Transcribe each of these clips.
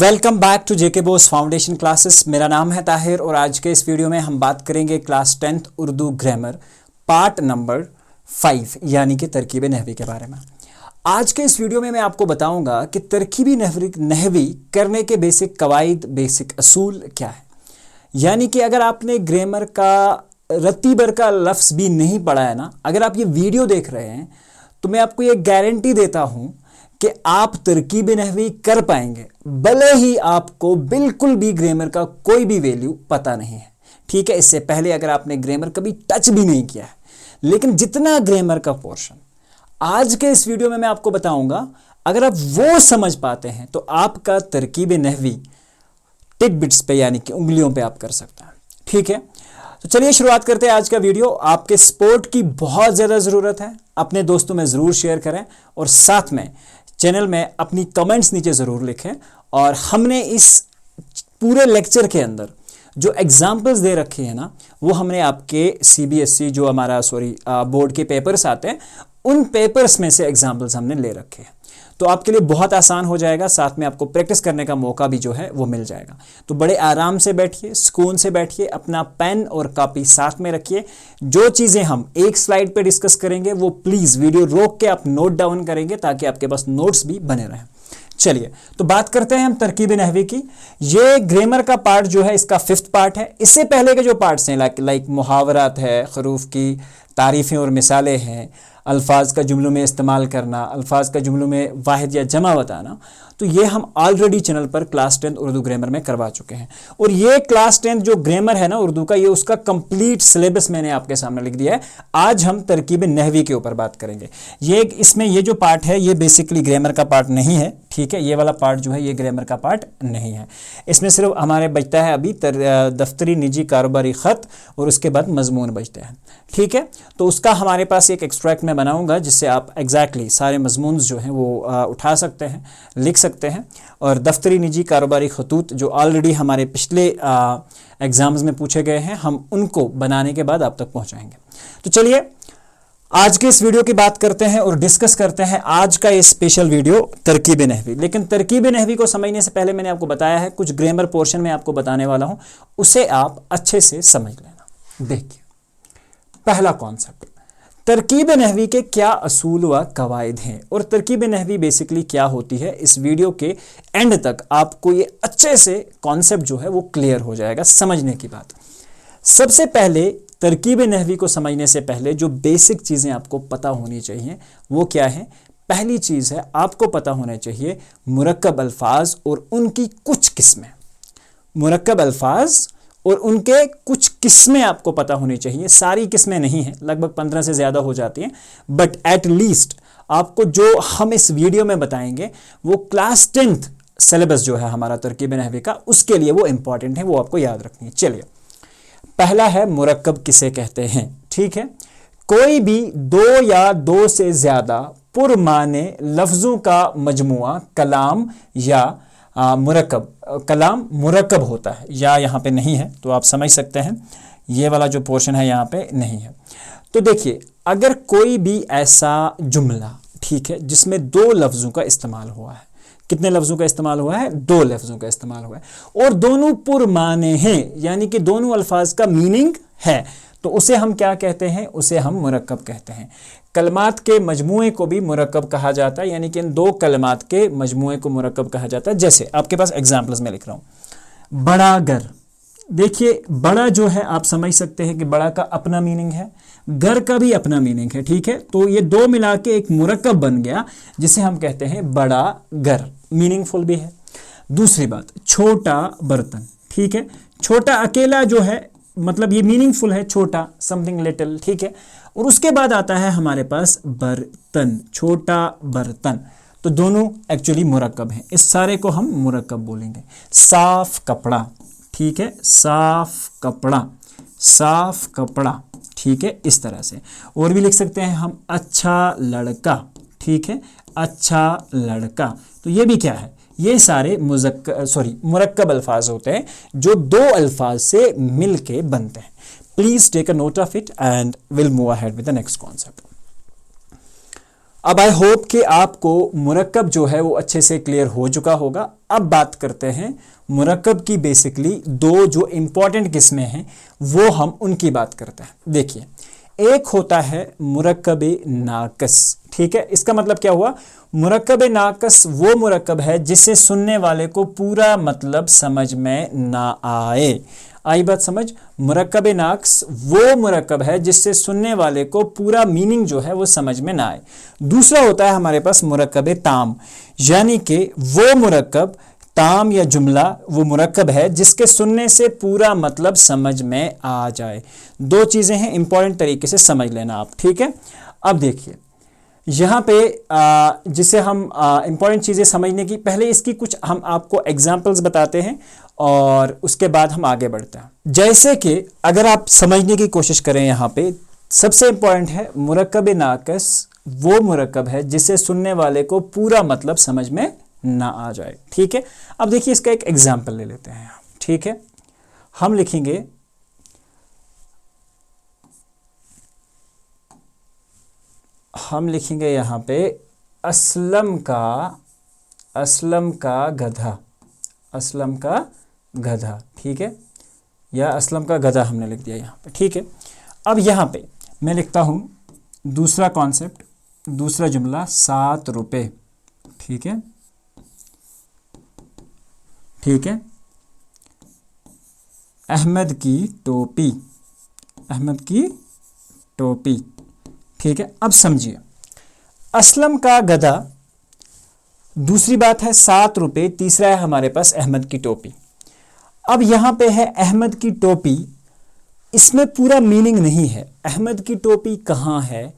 Welcome back to JK Bose foundation classes. मेरा नाम है ताहिर और आज के इस वीडियो में हम बात करेंगे class 10th Urdu grammar part number 5 यानी कि तरकीब नहवी के बारे में। आज के इस वीडियो में मैं आपको बताऊंगा कि तरकीबी नहवी करने के बेसिक कवायद, बेसिक असूल क्या है। यानी कि अगर आपने ग्रामर का रत्ती भर का लफ्ज़ भी नहीं पढ़ा है ना, अगर आप ये वीडियो देख रहे हैं तो मैं आपको ये गारंटी देता हूं कि आप तरकीब नहवी कर पाएंगे, भले ही आपको बिल्कुल भी ग्रामर का कोई भी वैल्यू पता नहीं है। ठीक है, इससे पहले अगर आपने ग्रामर कभी टच भी नहीं किया है, लेकिन जितना ग्रामर का पोर्शन आज के इस वीडियो में मैं आपको बताऊंगा, अगर आप वो समझ पाते हैं तो आपका तरकीब नहवी टिक बिट्स पे यानी कि उंगलियों पे आप कर सकते हैं। ठीक है, तो चलिए शुरुआत करते हैं आज का वीडियो। आपके सपोर्ट की बहुत ज़्यादा ज़रूरत है, अपने दोस्तों में ज़रूर शेयर करें और साथ में चैनल में अपनी कमेंट्स नीचे ज़रूर लिखें। और हमने इस पूरे लेक्चर के अंदर जो एग्जाम्पल्स दे रखे हैं ना, वो हमने आपके CBSE जो हमारा बोर्ड के पेपर्स आते हैं, उन पेपर्स में से एग्जाम्पल्स हमने ले रखे हैं। तो आपके लिए बहुत आसान हो जाएगा, साथ में आपको प्रैक्टिस करने का मौका भी जो है वो मिल जाएगा। तो बड़े आराम से बैठिए, सुकून से बैठिए, अपना पेन और कॉपी साथ में रखिए। जो चीज़ें हम एक स्लाइड पे डिस्कस करेंगे वो प्लीज़ वीडियो रोक के आप नोट डाउन करेंगे ताकि आपके पास नोट्स भी बने रहें। चलिए तो बात करते हैं हम तरकीब नहवी की। ये ग्रामर का पार्ट जो है इसका 5th पार्ट है। इससे पहले के जो पार्ट्स हैं लाइक मुहावरात है, हरूफ की तारीफ़ें और मिसालें हैं, अल्फाज का जुमलों में इस्तेमाल करना, अल्फाज का जुमलों में वाहिद या जमा बताना, तो ये हम ऑलरेडी चैनल पर क्लास 10th उर्दू ग्रामर में करवा चुके हैं। और ये क्लास 10th जो ग्रामर है ना उर्दू का, ये उसका कंप्लीट सिलेबस मैंने आपके सामने लिख दिया है। आज हम तरकीब नहवी के ऊपर बात करेंगे। इसमें ये जो पार्ट है ये बेसिकली ग्रामर का पार्ट नहीं है। ठीक है, ये वाला पार्ट जो है ये ग्रामर का पार्ट नहीं है। इसमें सिर्फ हमारे बचता है अभी दफ्तरी, निजी, कारोबारी ख़त और उसके बाद मजमून बचते हैं। ठीक है, तो उसका हमारे पास एक एक्सट्रैक्ट मैं बनाऊंगा जिससे आप एग्जैक्टली सारे मजमून जो हैं वो उठा सकते हैं, लिख सकते हैं। और दफ्तरी, निजी, कारोबारी खतूत जो ऑलरेडी हमारे पिछले एग्ज़ाम्स में पूछे गए हैं, हम उनको बनाने के बाद आप तक पहुंचाएंगे। तो चलिए आज के इस वीडियो की बात करते हैं और डिस्कस करते हैं आज का ये स्पेशल वीडियो तरकीब नहवी। लेकिन तरकीब नहवी को समझने से पहले मैंने आपको बताया है कुछ ग्रामर पोर्शन में आपको बताने वाला हूं, उसे आप अच्छे से समझ लेना। देखिए पहला कॉन्सेप्ट, तरकीब नहवी के क्या असूल व कवायद हैं और तरकीब नहवी बेसिकली क्या होती है। इस वीडियो के एंड तक आपको ये अच्छे से कॉन्सेप्ट जो है वो क्लियर हो जाएगा। समझने की बात, सबसे पहले तरकीब नहवी को समझने से पहले जो बेसिक चीज़ें आपको पता होनी चाहिए वो क्या है। पहली चीज़ है आपको पता होना चाहिए मुरक्कब अल्फाज और उनकी कुछ किस्में। मुरक्कब अल्फाज और उनके कुछ किस्में आपको पता होनी चाहिए। सारी किस्में नहीं हैं, लगभग 15 से ज़्यादा हो जाती हैं, बट एट लीस्ट आपको जो हम इस वीडियो में बताएंगे वो क्लास 10th सिलेबस जो है हमारा तरकीब नहवी का, उसके लिए वो इंपॉर्टेंट है, वो आपको याद रखनी है। चलिए पहला है मुरक्कब किसे कहते हैं। ठीक है, कोई भी दो या दो से ज़्यादा पुरमाने लफ्ज़ों का मजमुआ कलाम या मुरक्कब। कलाम मुरक्कब होता है, या यहाँ पे नहीं है तो आप समझ सकते हैं ये वाला जो पोर्शन है यहाँ पे नहीं है। तो देखिए अगर कोई भी ऐसा जुमला, ठीक है, जिसमें दो लफ्ज़ों का इस्तेमाल हुआ है, कितने लफ्ज़ों का इस्तेमाल हुआ है? दो लफ्ज़ों का इस्तेमाल हुआ है और दोनों पुरमाने हैं, यानी कि दोनों अल्फाज का मीनिंग है, तो उसे हम क्या कहते हैं? उसे हम मुरक्कब कहते हैं। कलमात के मजमूए को भी मुरक्कब कहा जाता है, यानी कि इन दो कलमात के मजमूए को मुरक्कब कहा जाता है। जैसे आपके पास एग्जाम्पल्स में लिख रहा हूँ, बड़ा घर। देखिए बड़ा जो है आप समझ सकते हैं कि बड़ा का अपना मीनिंग है, घर का भी अपना मीनिंग है। ठीक है, तो ये दो मिला के एक मुरक्कब बन गया जिसे हम कहते हैं बड़ा घर, मीनिंगफुल भी है। दूसरी बात, छोटा बर्तन। ठीक है, छोटा अकेला जो है मतलब ये मीनिंगफुल है, छोटा, समथिंग लिटिल। ठीक है, और उसके बाद आता है हमारे पास बर्तन, छोटा बर्तन, तो दोनों एक्चुअली मुरक्कब हैं। इस सारे को हम मुरक्कब बोलेंगे। साफ कपड़ा, ठीक है, साफ कपड़ा, साफ कपड़ा। ठीक है, इस तरह से और भी लिख सकते हैं हम, अच्छा लड़का। ठीक है, अच्छा लड़का, तो ये भी क्या है? ये सारे मुरक्कब अल्फाज होते हैं जो दो अल्फाज से मिल के बनते हैं। Please take a note of it and will move ahead with the next concept. अब आई होप कि आपको मुरक्कब जो है वो अच्छे से क्लियर हो चुका होगा। अब बात करते हैं मुरक्कब की बेसिकली दो जो इंपॉर्टेंट किस्में हैं वो हम उनकी बात करते हैं। देखिए, एक होता है मुरक्कब नाकस, ठीक है। इसका मतलब क्या हुआ, मुरक्कब नाकस वो मुरक्कब है जिससे सुनने वाले को पूरा मतलब समझ में ना आए। आई बात समझ, मुरक्कब नाकस वो मुरक्कब है जिससे सुनने वाले को पूरा मीनिंग जो है वो समझ में ना आए। दूसरा होता है हमारे पास मुरक्कब ताम, यानी कि वो मुरक्कब ताम या जुमला वो मुरक्कब है जिसके सुनने से पूरा मतलब समझ में आ जाए। दो चीजें हैं, इंपॉर्टेंट तरीके से समझ लेना आप, ठीक है। अब देखिए यहाँ पे जिसे हम इंपॉर्टेंट चीज़ें समझने की पहले इसकी कुछ हम आपको एग्जांपल्स बताते हैं और उसके बाद हम आगे बढ़ते हैं। जैसे कि अगर आप समझने की कोशिश करें, यहाँ पे सबसे इंपॉर्टेंट है मुरक्कब नाकस वो मुरक्कब है जिससे सुनने वाले को पूरा मतलब समझ में ना आ जाए, ठीक है। अब देखिए इसका एक एग्जाम्पल ले लेते हैं, ठीक है। हम लिखेंगे यहाँ पे असलम का गधा, असलम का गधा, ठीक है, या असलम का गधा हमने लिख दिया यहाँ पे, ठीक है। अब यहाँ पे मैं लिखता हूँ दूसरा कॉन्सेप्ट, दूसरा जुमला, 7 रुपये, ठीक है, ठीक है। अहमद की टोपी, अहमद की टोपी, ठीक है। अब समझिए, असलम का गधा, दूसरी बात है 7 रुपये, तीसरा है हमारे पास अहमद की टोपी। अब यहां पे है अहमद की टोपी, इसमें पूरा मीनिंग नहीं है। अहमद की टोपी कहां है,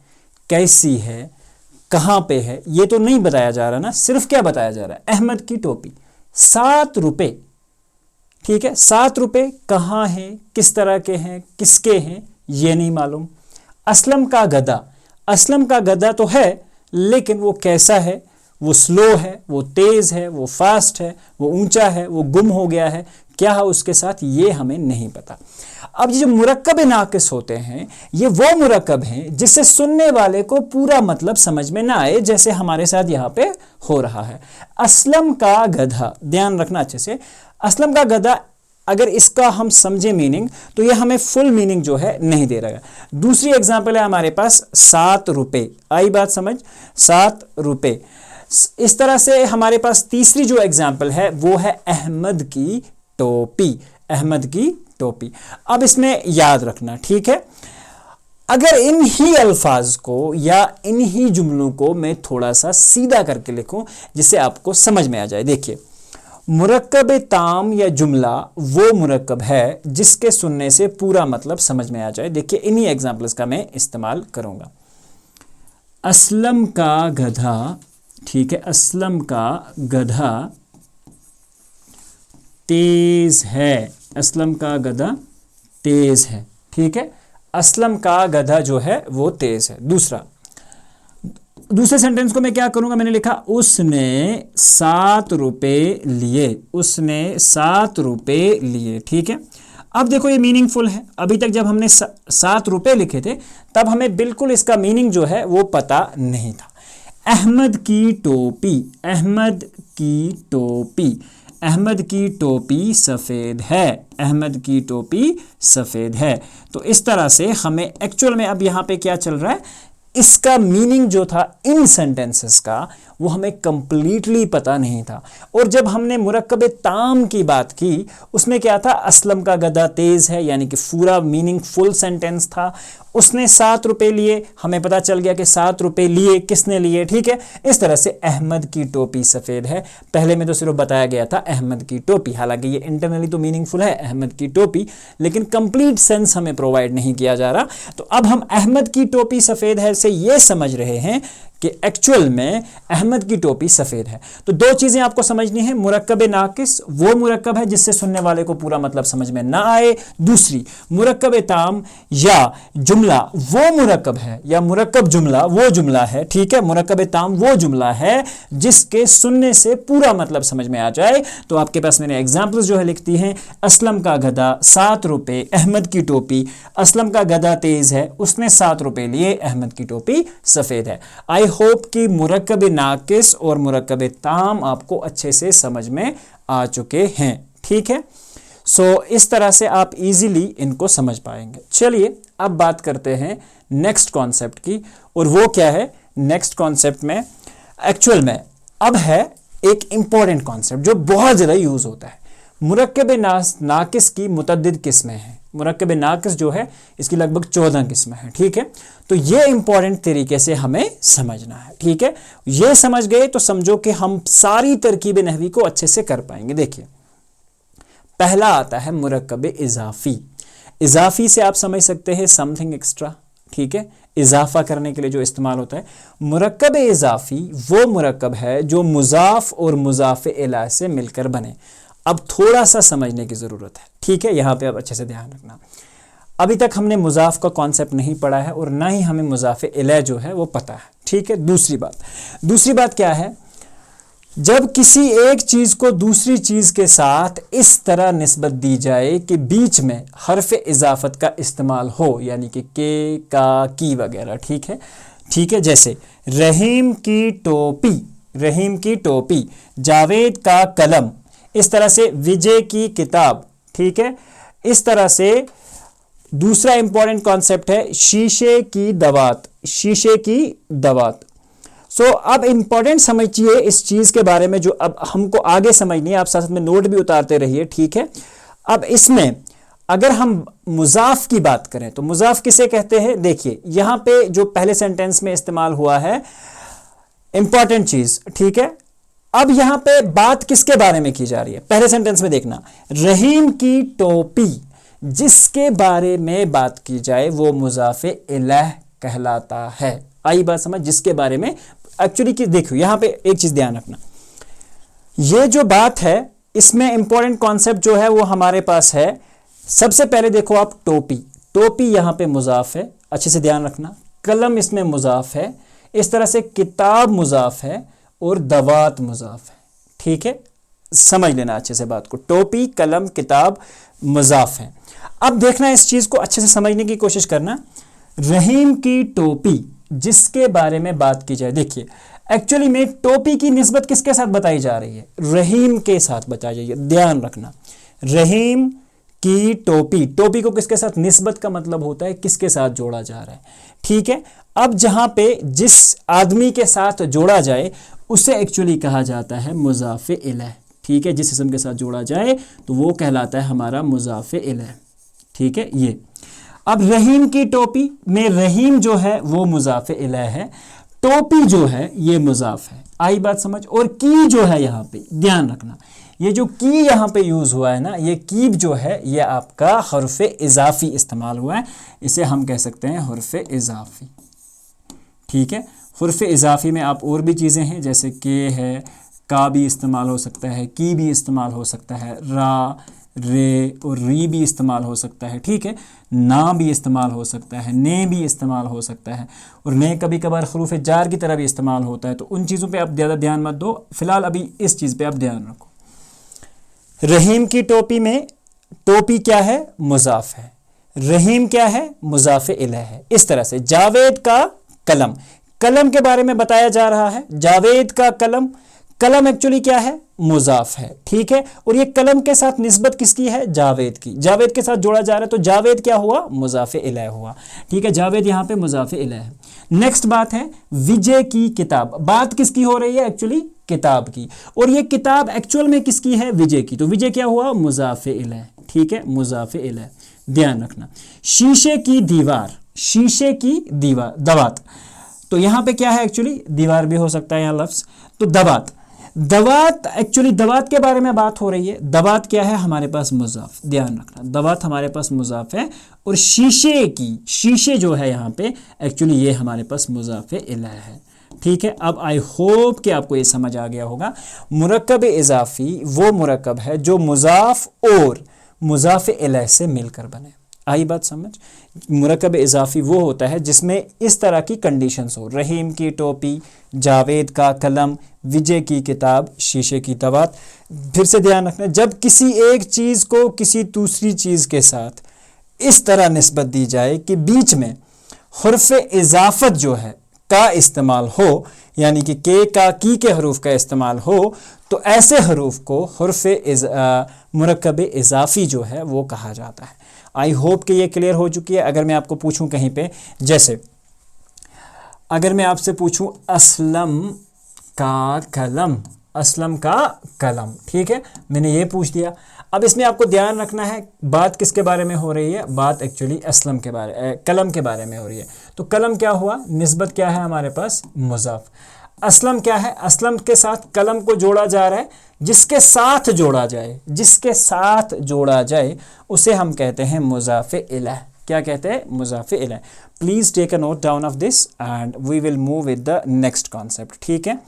कैसी है, कहां पे है, ये तो नहीं बताया जा रहा ना। सिर्फ क्या बताया जा रहा है, अहमद की टोपी 7 रुपये, ठीक है। 7 रुपये कहां है, किस तरह के हैं, किसके हैं, ये नहीं मालूम। असलम का गधा, असलम का गधा तो है लेकिन वो कैसा है, वो स्लो है, वो तेज है, वो फास्ट है, वो ऊंचा है, वो गुम हो गया है, क्या है उसके साथ, ये हमें नहीं पता। अब ये जो मुरक्कब नाकिस होते हैं ये वो मुरक्कब हैं जिससे सुनने वाले को पूरा मतलब समझ में ना आए, जैसे हमारे साथ यहाँ पे हो रहा है। असलम का गधा, ध्यान रखना अच्छे से, असलम का गधा अगर इसका हम समझे मीनिंग तो ये हमें फुल मीनिंग जो है नहीं दे रहा है। दूसरी एग्जांपल है हमारे पास 7 रुपये, आई बात समझ, 7 रुपये। इस तरह से हमारे पास तीसरी जो एग्जांपल है वो है अहमद की टोपी, अहमद की टोपी। अब इसमें याद रखना, ठीक है, अगर इन ही अल्फाज को या इन ही जुमलों को मैं थोड़ा सा सीधा करके लिखूं जिससे आपको समझ में आ जाए। देखिए, मुरक्कब ताम या जुमला वो मुरक्कब है जिसके सुनने से पूरा मतलब समझ में आ जाए। देखिए इन्हीं एग्जाम्पल्स का मैं इस्तेमाल करूंगा। असलम का गधा, ठीक है, असलम का गधा तेज है, असलम का गधा तेज है, ठीक है। असलम का गधा जो है वो तेज है। दूसरे सेंटेंस को मैं क्या करूंगा, मैंने लिखा उसने 7 रुपये लिए, उसने 7 रुपये लिए, ठीक है। अब देखो ये मीनिंगफुल है। अभी तक जब हमने 7 रुपये लिखे थे तब हमें बिल्कुल इसका मीनिंग जो है वो पता नहीं था। अहमद की टोपी, अहमद की टोपी, अहमद की टोपी सफ़ेद है, अहमद की टोपी सफ़ेद है। तो इस तरह से हमें एक्चुअल में अब यहाँ पे क्या चल रहा है, इसका मीनिंग जो था इन सेंटेंसेस का वो हमें कंप्लीटली पता नहीं था। और जब हमने मुरक्कब ताम की बात की उसमें क्या था, असलम का गधा तेज है, यानी कि पूरा मीनिंग फुल सेंटेंस था। उसने 7 रुपये लिए, हमें पता चल गया कि 7 रुपये लिए, किसने लिए, ठीक है। इस तरह से अहमद की टोपी सफ़ेद है, पहले में तो सिर्फ बताया गया था अहमद की टोपी, हालांकि ये इंटरनली तो मीनिंगफुल है अहमद की टोपी, लेकिन कंप्लीट सेंस हमें प्रोवाइड नहीं किया जा रहा। तो अब हम अहमद की टोपी सफ़ेद है से ये समझ रहे हैं कि एक्चुअल में अहमद की टोपी सफ़ेद है। तो दो चीज़ें आपको समझनी है, मुरक्कब नाकिस वो मुरक्कब है जिससे सुनने वाले को पूरा मतलब समझ में ना आए। दूसरी, मुरक्कब ताम या जुमला वो मुरक्कब है या मुरक्कब जुमला वो जुमला है, ठीक है। मुरक्कब ताम वो जुमला है जिसके सुनने से पूरा मतलब समझ में आ जाए। तो आपके पास मैंने एग्जाम्पल्स जो है लिख दी हैं, असलम का गधा 7 रुपये, अहमद की टोपी, असलम का गधा तेज है, उसने 7 रुपये लिए, अहमद की टोपी सफ़ेद है। आई होप कि मुरक्कब नाकिस और मुरक्कब ताम आपको अच्छे से समझ में आ चुके हैं। ठीक है, सो इस तरह से आप इजीली इनको समझ पाएंगे। चलिए अब बात करते हैं नेक्स्ट कॉन्सेप्ट की, और वो क्या है? नेक्स्ट कॉन्सेप्ट में एक्चुअल में अब है एक इंपॉर्टेंट कॉन्सेप्ट जो बहुत ज़्यादा यूज़ होता है। मुरक्कब नाकिस की मुतअद्दिद किस्में हैं। मुरक्कब नाकिस जो है इसकी लगभग 14 किस्में हैं। ठीक है, तो ये इंपॉर्टेंट तरीके से हमें समझना है। ठीक है, ये समझ गए तो समझो कि हम सारी तरकीब नहवी को अच्छे से कर पाएंगे। देखिए, पहला आता है मुरक्कब इजाफी। इजाफी से आप समझ सकते हैं समथिंग एक्स्ट्रा। ठीक है, इजाफा करने के लिए जो इस्तेमाल होता है। मुरक्कब इजाफी वो मुरक्कब है जो मुजाफ और मुजाफ इला से मिलकर बने। अब थोड़ा सा समझने की ज़रूरत है। ठीक है, यहाँ पे अब अच्छे से ध्यान रखना। अभी तक हमने मुजाफ का कॉन्सेप्ट नहीं पढ़ा है और ना ही हमें मुजाफ इला जो है वो पता है। ठीक है, दूसरी बात क्या है? जब किसी एक चीज़ को दूसरी चीज़ के साथ इस तरह निस्बत दी जाए कि बीच में हर्फ इजाफत का इस्तेमाल हो, यानी कि के, का, की वगैरह। ठीक है, जैसे रहीम की टोपी, जावेद का कलम, इस तरह से विजय की किताब। ठीक है, इस तरह से दूसरा इंपॉर्टेंट कॉन्सेप्ट है शीशे की दवात। सो अब इंपॉर्टेंट समझिए इस चीज के बारे में जो अब हमको आगे समझनी है। आप साथ में नोट भी उतारते रहिए। ठीक है, अब इसमें अगर हम मुजाफ की बात करें तो मुजाफ किसे कहते हैं? देखिए, यहां पे जो पहले सेंटेंस में इस्तेमाल हुआ है इंपॉर्टेंट चीज। ठीक है, अब यहां पे बात किसके बारे में की जा रही है? पहले सेंटेंस में देखना, रहीम की टोपी, जिसके बारे में बात की जाए वो मुजाफ इलैह कहलाता है। आई बात समझ? जिसके बारे में एक्चुअली की देखो, यहां पे एक चीज ध्यान रखना, ये जो बात है इसमें इंपॉर्टेंट कॉन्सेप्ट जो है वो हमारे पास है। सबसे पहले देखो आप, टोपी यहां पे मुजाफ है, अच्छे से ध्यान रखना। कलम इसमें मुजाफ है, इस तरह से किताब मुजाफ है और दवात मुजाफ है। ठीक है, समझ लेना अच्छे से बात को। टोपी, कलम, किताब मुजाफ है। अब देखना, इस चीज को अच्छे से समझने की कोशिश करना। रहीम की टोपी, जिसके बारे में बात की जाए, देखिए एक्चुअली में टोपी की निस्बत किसके साथ बताई जा रही है? रहीम के साथ बताई जाइए, ध्यान रखना। रहीम की टोपी को किसके साथ निस्बत का मतलब होता है किसके साथ जोड़ा जा रहा है। ठीक है, अब जहां पे जिस आदमी के साथ जोड़ा जाए उसे एक्चुअली कहा जाता है मुजाफ इलैह। ठीक है, जिस इसम के साथ जोड़ा जाए तो वो कहलाता है हमारा मुजाफ इलैह। ठीक है, ये अब रहीम की टोपी में रहीम जो है वो मुजाफ इलैह है, टोपी जो है ये मुजाफ है। आई बात समझ? और की जो है यहाँ पे ध्यान रखना, ये जो की यहाँ पे यूज हुआ है ना, ये कीब जो है ये आपका हर्फ इजाफी इस्तेमाल हुआ है, इसे हम कह सकते हैं हर्फ इजाफी। ठीक है, हर्फ इजाफी में आप और भी चीज़ें हैं, जैसे के है, का भी इस्तेमाल हो सकता है, की भी इस्तेमाल हो सकता है, रा, रे और री भी इस्तेमाल हो सकता है। ठीक है, ना भी इस्तेमाल हो सकता है, ने भी इस्तेमाल हो सकता है, और ने कभी कभार हरूफ जार की तरह भी इस्तेमाल होता है। तो उन चीज़ों पे आप ज़्यादा ध्यान मत दो, फिलहाल अभी इस चीज़ पे आप ध्यान रखो। रहीम की टोपी में टोपी क्या है? मुजाफ है। रहीम क्या है? मुजाफ इलैह है। इस तरह से जावेद का कलम के बारे में बताया जा रहा है। जावेद का कलम एक्चुअली क्या है? मुजाफ है। ठीक है, और ये कलम के साथ निस्बत किसकी है? जावेद की। जावेद के साथ जोड़ा जा रहा है तो जावेद क्या हुआ? मुजाफ इलैह हुआ। ठीक है, जावेद यहाँ पे मुजाफ इलैह है। नेक्स्ट बात है विजय की किताब। बात किसकी हो रही है? एक्चुअली किताब की, और ये किताब एक्चुअल में किसकी है? विजय की। तो विजय क्या हुआ? मुजाफ इलैह। ठीक है, मुजाफ इलैह, ध्यान रखना। शीशे की दवात, तो यहां पे क्या है? एक्चुअली दीवार भी हो सकता है यहाँ लफ्ज। तो दवात एक्चुअली दवात के बारे में बात हो रही है। दवात क्या है? हमारे पास मुजाफ, ध्यान रखना, दवात हमारे पास मुजाफ है, और शीशे जो है यहाँ पे एक्चुअली ये हमारे पास मुजाफ इलैह है। ठीक है, अब आई होप कि आपको ये समझ आ गया होगा। मुरक्कब इजाफी वो मुरक्कब है जो मुजाफ और मुजाफ इलैह से मिलकर बने। आई बात समझ? मुरक्कब इजाफी वो होता है जिसमें इस तरह की कंडीशंस हो। रहीम की टोपी, जावेद का कलम, विजय की किताब, शीशे की दवात। फिर से ध्यान रखना, जब किसी एक चीज़ को किसी दूसरी चीज़ के साथ इस तरह निस्बत दी जाए कि बीच में हर्फ इजाफत जो है का इस्तेमाल हो, यानी कि के का की के हरूफ का इस्तेमाल हो, तो ऐसे हरूफ को हुर्फ मुरक्कब इजाफी जो है वो कहा जाता है। आई होप कि ये क्लियर हो चुकी है। अगर मैं आपको पूछूं कहीं पे, जैसे अगर मैं आपसे पूछूं असलम का कलम, असलम का कलम, ठीक है, मैंने ये पूछ दिया। अब इसमें आपको ध्यान रखना है बात किसके बारे में हो रही है, बात एक्चुअली असलम के बारे कलम के बारे में हो रही है। तो कलम क्या हुआ, निस्बत क्या है हमारे पास, मुज़ाफ। असलम क्या है, असलम के साथ कलम को जोड़ा जा रहा है, जिसके साथ जोड़ा जाए, जिसके साथ जोड़ा जाए उसे हम कहते हैं मुज़ाफ़े इलैह। क्या कहते हैं, मुज़ाफ़े इलैह। Please take a note down of this and we will move with the next concept, ठीक है।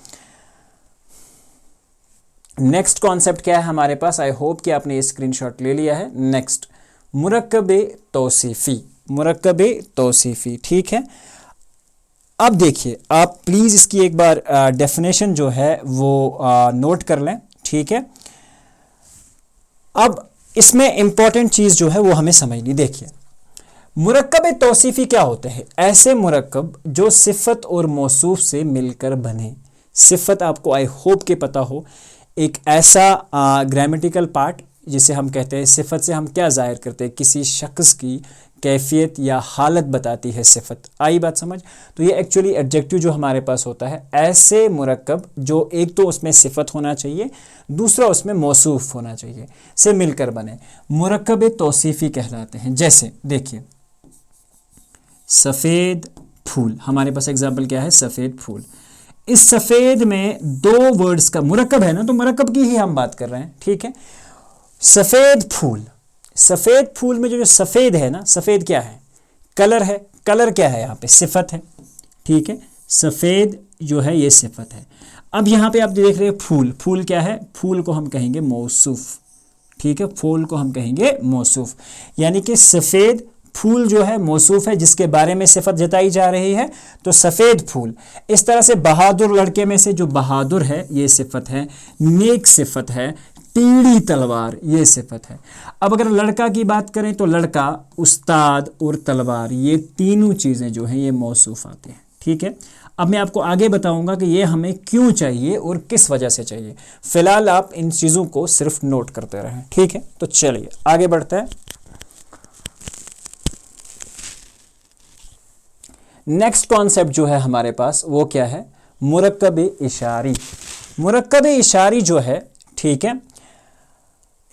नेक्स्ट कॉन्सेप्ट क्या है हमारे पास, आई होप कि आपने ये स्क्रीनशॉट ले लिया है। नेक्स्ट मुरक्कबे तौसीफ़ी, मुरक्कबे तौसीफ़ी, ठीक है। अब देखिए आप प्लीज़ इसकी एक बार डेफिनेशन जो है वो नोट कर लें, ठीक है। अब इसमें इंपॉर्टेंट चीज़ जो है वो हमें समझनी। देखिए मुरक्कब तौसीफ़ी क्या होते हैं, ऐसे मुरक्कब जो सिफ़त और मौसूफ से मिलकर बने। सिफ़त आपको आई होप के पता हो, एक ऐसा ग्रामेटिकल पार्ट जिसे हम कहते हैं सिफ़त से हम क्या ज़ाहिर करते हैं, किसी शख्स की कैफियत या हालत बताती है सिफ़त। आई बात समझ। तो ये एक्चुअली एडजेक्टिव जो हमारे पास होता है, ऐसे मुरक्कब जो एक तो उसमें सिफ़त होना चाहिए, दूसरा उसमें मौसूफ होना चाहिए, से मिलकर बने, मुरक्कब तौसीफ़ी कहलाते हैं। जैसे देखिए सफ़ेद फूल, हमारे पास एग्जाम्पल क्या है, सफ़ेद फूल। इस सफ़ेद में दो वर्ड्स का मुरक्कब है ना, तो मुरक्कब की ही हम बात कर रहे हैं, ठीक है। सफ़ेद फूल, सफ़ेद फूल में जो सफ़ेद है ना, सफ़ेद क्या है, कलर है, कलर क्या है यहाँ पे, सिफ़त है, ठीक है। सफ़ेद जो है ये सिफ़त है। अब यहाँ पे आप देख रहे हैं फूल, फूल क्या है, फूल को हम कहेंगे मौसूफ, ठीक है, फूल को हम कहेंगे मौसूफ, यानी कि सफ़ेद फूल जो है मौसूफ है, जिसके बारे में सिफत जताई जा रही है, तो सफ़ेद फूल। इस तरह से बहादुर लड़के में से जो बहादुर है ये सिफत है, नेक सिफत है, टेढ़ी तलवार ये सिफत है। अब अगर लड़का की बात करें तो लड़का, उस्ताद और तलवार, ये तीनों चीज़ें जो हैं ये मौसूफ आते हैं, ठीक है। अब मैं आपको आगे बताऊंगा कि ये हमें क्यों चाहिए और किस वजह से चाहिए। फिलहाल आप इन चीज़ों को सिर्फ नोट करते रहें, ठीक है। तो चलिए आगे बढ़ते हैं। नेक्स्ट कॉन्सेप्ट जो है हमारे पास वो क्या है, मुरक्कब इशारी। मुरक्कब इशारी जो है, ठीक है,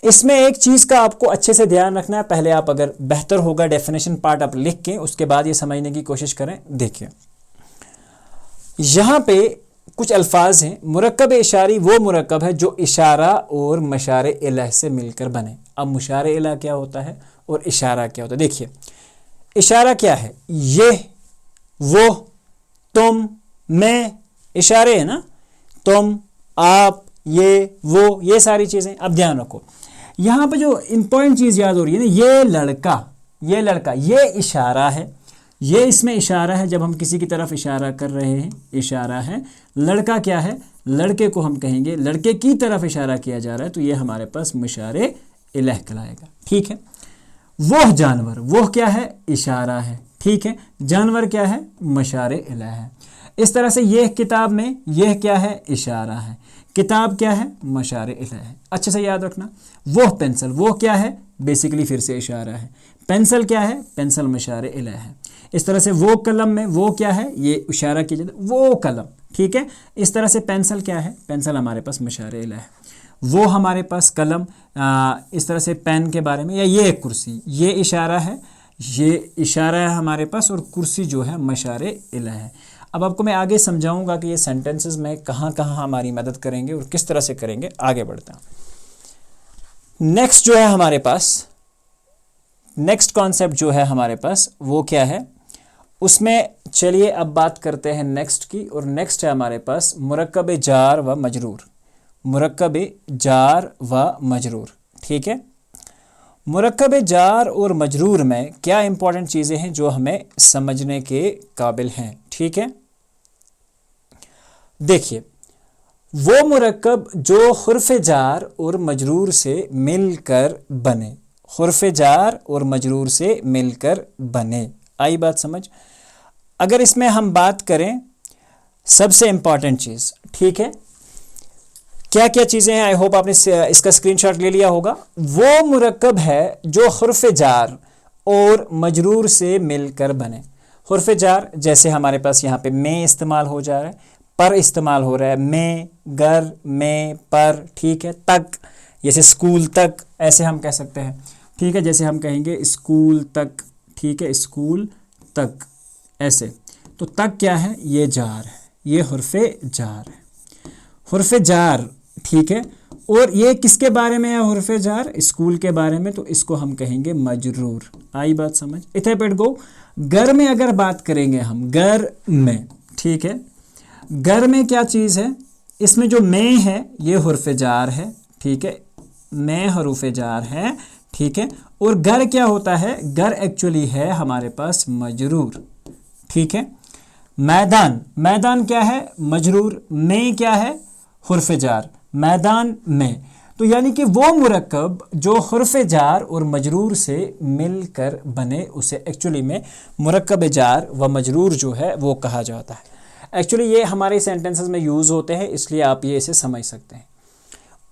इसमें एक चीज़ का आपको अच्छे से ध्यान रखना है। पहले आप अगर बेहतर होगा डेफिनेशन पार्ट आप लिख के उसके बाद ये समझने की कोशिश करें। देखिए यहाँ पे कुछ अल्फाज हैं। मुरक्कब इशारी वो मुरक्कब है जो इशारा और मशारे इलह से मिलकर बने। अब मुशारे इलह क्या होता है और इशारा क्या होता है। देखिए इशारा क्या है, ये, वो, तुम, मैं, इशारे है ना, तुम, आप, ये, वो, ये सारी चीज़ें। अब ध्यान रखो यहाँ पे जो इंपॉर्टेंट चीज़ याद हो रही है ना, ये लड़का, ये लड़का, ये इशारा है, ये इसमें इशारा है, जब हम किसी की तरफ इशारा कर रहे हैं इशारा है। लड़का क्या है, लड़के को हम कहेंगे, लड़के की तरफ इशारा किया जा रहा है, तो ये हमारे पास मुशारे इलह कहलाएगा, ठीक है। वो जानवर, वो क्या है, इशारा है, ठीक है। जानवर क्या है, मशारे इलह है। इस तरह से यह किताब में यह क्या है, इशारा है, किताब क्या है, मशारे इलह है। अच्छे से याद रखना। वो पेंसिल, वो क्या है, बेसिकली फिर से इशारा है। पेंसिल क्या है, पेंसिल मशारे इलह है। इस तरह से वो कलम में वो क्या है, ये इशारा किया जाता है, वो कलम, ठीक है। इस तरह से पेंसिल क्या है, पेंसिल हमारे पास मशारे इलह है। वो हमारे पास कलम, इस तरह से पेन के बारे में, या ये कुर्सी, ये इशारा है, ये इशारा है हमारे पास, और कुर्सी जो है मशारे इलह है। अब आपको मैं आगे समझाऊंगा कि ये सेंटेंसेस में कहाँ कहाँ हमारी मदद करेंगे और किस तरह से करेंगे। आगे बढ़ते हैं। नेक्स्ट जो है हमारे पास, नेक्स्ट कॉन्सेप्ट जो है हमारे पास वो क्या है, उसमें चलिए अब बात करते हैं नेक्स्ट की। और नेक्स्ट है हमारे पास मुरक्कब जार व मजरूर। मुरक्कब जार व मजरूर, ठीक है। मुरक्कब जार और मजरूर में क्या इंपॉर्टेंट चीज़ें हैं जो हमें समझने के काबिल हैं, ठीक है। देखिए वो मुरक्कब जो हुर्फ जार और मजरूर से मिलकर बने, हुर्फ जार और मजरूर से मिलकर बने। आई बात समझ। अगर इसमें हम बात करें सबसे इंपॉर्टेंट चीज, ठीक है। क्या क्या चीजें हैं, आई होप आपने इसका स्क्रीनशॉट ले लिया होगा। वो मुरक्कब है जो हुर्फ जार और मजरूर से मिलकर बने। हुर्फ जार जैसे हमारे पास यहाँ पे में इस्तेमाल हो जा रहा है, पर इस्तेमाल हो रहा है, में, घर, में, पर, ठीक है, तक, जैसे स्कूल तक ऐसे हम कह सकते हैं, ठीक है। जैसे हम कहेंगे स्कूल तक, ठीक है, स्कूल तक ऐसे। तो तक क्या है, ये जार है, ये हुर्फे जार है, हुर्फे जार, ठीक है। और ये किसके बारे में है हुर्फे जार, स्कूल के बारे में, तो इसको हम कहेंगे मजरूर। आई बात समझ, इथे पेट गो। घर में अगर बात करेंगे हम, घर में, ठीक है, घर में क्या चीज़ है, इसमें जो में है ये हुर्फे जार है, ठीक है, में हुर्फे जार है, ठीक है। और घर क्या होता है, घर एक्चुअली है हमारे पास मजरूर, ठीक है। मैदान, मैदान क्या है, मजरूर, में क्या है, हुर्फे जार, मैदान में। तो यानी कि वो मुरक्कब जो हुर्फे जार और मजरूर से मिलकर बने उसे एक्चुअली में मुरक्कब जार व मजरूर जो है वो कहा जाता है। एक्चुअली ये हमारे सेंटेंसेस में यूज़ होते हैं, इसलिए आप ये इसे समझ सकते हैं।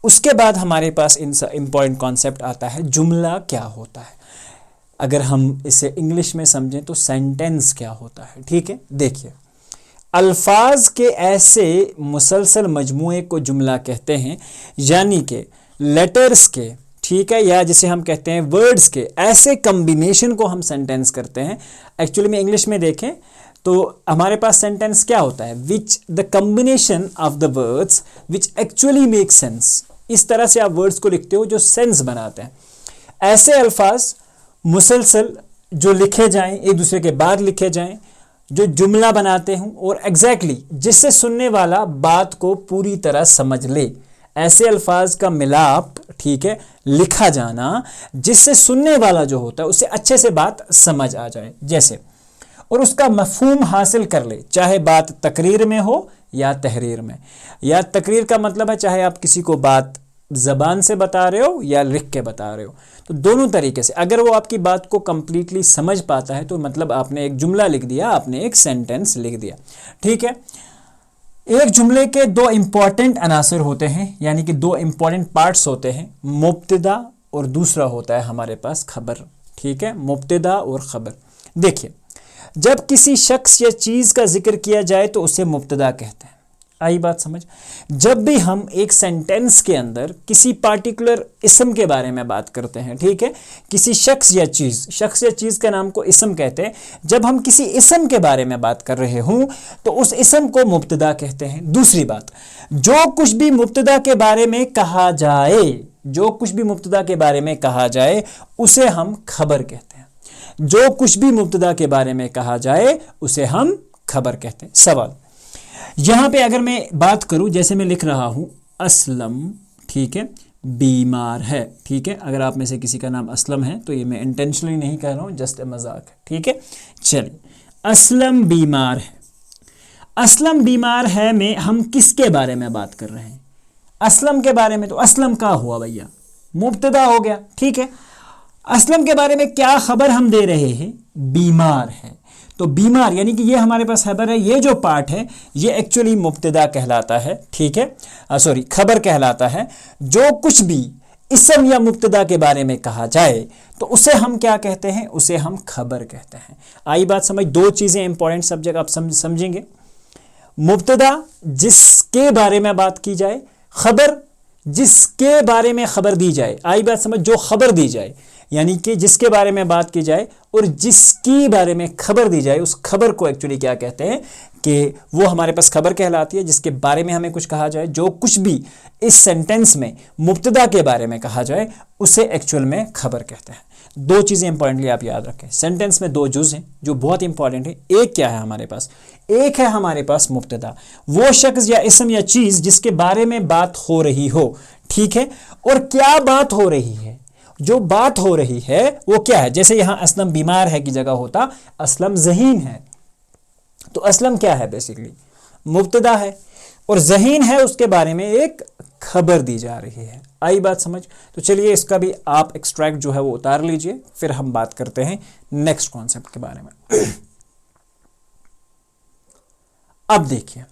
उसके बाद हमारे पास इंपॉर्टेंट कॉन्सेप्ट आता है, जुमला क्या होता है। अगर हम इसे इंग्लिश में समझें तो सेंटेंस क्या होता है, ठीक है। देखिए, अल्फाज के ऐसे मुसलसल मजमूए को जुमला कहते हैं, यानी कि लेटर्स के, ठीक है, या जिसे हम कहते हैं वर्ड्स के ऐसे कम्बिनेशन को हम सेंटेंस करते हैं। एक्चुअली में इंग्लिश में देखें तो हमारे पास सेंटेंस क्या होता है, which the combination of the words which actually make sense. इस तरह से आप वर्ड्स को लिखते हो जो सेंस बनाते हैं। ऐसे अल्फाज मुसलसल जो लिखे जाएं, एक दूसरे के बाद लिखे जाएं, जो जुमला बनाते हों और एग्जैक्टली जिससे सुनने वाला बात को पूरी तरह समझ ले। ऐसे अल्फाज का मिलाप, ठीक है, लिखा जाना जिससे सुनने वाला जो होता है उसे अच्छे से बात समझ आ जाए जैसे, और उसका मफहूम हासिल कर ले, चाहे बात तकरीर में हो या तहरीर में। या तकरीर का मतलब है चाहे आप किसी को बात ज़बान से बता रहे हो या लिख के बता रहे हो, तो दोनों तरीके से अगर वो आपकी बात को कंप्लीटली समझ पाता है तो मतलब आपने एक जुमला लिख दिया, आपने एक सेंटेंस लिख दिया, ठीक है। एक जुमले के दो इंपॉर्टेंट अनासर होते हैं, यानी कि दो इंपॉर्टेंट पार्ट्स होते हैं, मुब्तदा और दूसरा होता है हमारे पास खबर, ठीक है, मुब्तदा और खबर। देखिए, जब किसी शख्स या चीज़ का जिक्र किया जाए तो उसे मुब्तदा कहते हैं। आई बात समझ। जब भी हम एक सेंटेंस के अंदर किसी पार्टिकुलर इस्म के बारे में बात करते हैं, ठीक है, किसी शख्स या चीज़ के नाम को इस्म कहते हैं। जब हम किसी इस्म के बारे में बात कर रहे हों तो उस इस्म को मुब्तदा कहते हैं। दूसरी बात, जो कुछ भी मुब्तदा के बारे में कहा जाए, जो कुछ भी मुब्तदा के बारे में कहा जाए उसे हम खबर कहते हैं। जो कुछ भी मुब्तदा के बारे में कहा जाए उसे हम खबर कहते हैं। सवाल यहां पे अगर मैं बात करूं, जैसे मैं लिख रहा हूं असलम, ठीक है, बीमार है, ठीक है। अगर आप में से किसी का नाम असलम है तो ये मैं इंटेंशनली नहीं कह रहा हूं, जस्ट मजाक है, ठीक है। चलिए, असलम बीमार है। असलम बीमार है में हम किसके बारे में बात कर रहे हैं, असलम के बारे में। तो असलम का हुआ भैया, मुब्तदा हो गया, ठीक है। असलम के बारे में क्या खबर हम दे रहे हैं, बीमार है। तो बीमार यानी कि ये हमारे पास खबर है, ये जो पार्ट है ये एक्चुअली मुब्तदा कहलाता है, ठीक है, सॉरी खबर कहलाता है। जो कुछ भी इस्म या मुब्तदा के बारे में कहा जाए तो उसे हम क्या कहते हैं, उसे हम खबर कहते हैं। आई बात समझ। दो चीज़ें इंपॉर्टेंट सब्जेक्ट आप समझेंगे, मुब्तदा जिसके बारे में बात की जाए, खबर जिसके बारे में खबर दी जाए। आई बात समझ। जो खबर दी जाए यानी कि जिसके बारे में बात की जाए और जिसकी बारे में खबर दी जाए, उस खबर को एक्चुअली क्या कहते हैं कि वो हमारे पास खबर कहलाती है, जिसके बारे में हमें कुछ कहा जाए। जो कुछ भी इस सेंटेंस में मुब्तदा के बारे में कहा जाए उसे एक्चुअल में खबर कहते हैं। दो चीज़ें इंपॉर्टेंटली आप याद रखें, सेंटेंस में दो जुज़ हैं जो बहुत इंपॉर्टेंट है। एक क्या है हमारे पास, एक है हमारे पास मुब्तदा, वो शख्स या इस्म या चीज़ जिसके बारे में बात हो रही हो, ठीक है। और क्या बात हो रही है, जो बात हो रही है वो क्या है। जैसे यहां असलम बीमार है की जगह होता असलम ज़हीन है, तो असलम क्या है, बेसिकली मुब्तदा है, और ज़हीन है उसके बारे में एक खबर दी जा रही है। आई बात समझ। तो चलिए इसका भी आप एक्सट्रैक्ट जो है वो उतार लीजिए, फिर हम बात करते हैं नेक्स्ट कॉन्सेप्ट के बारे में। अब देखिए,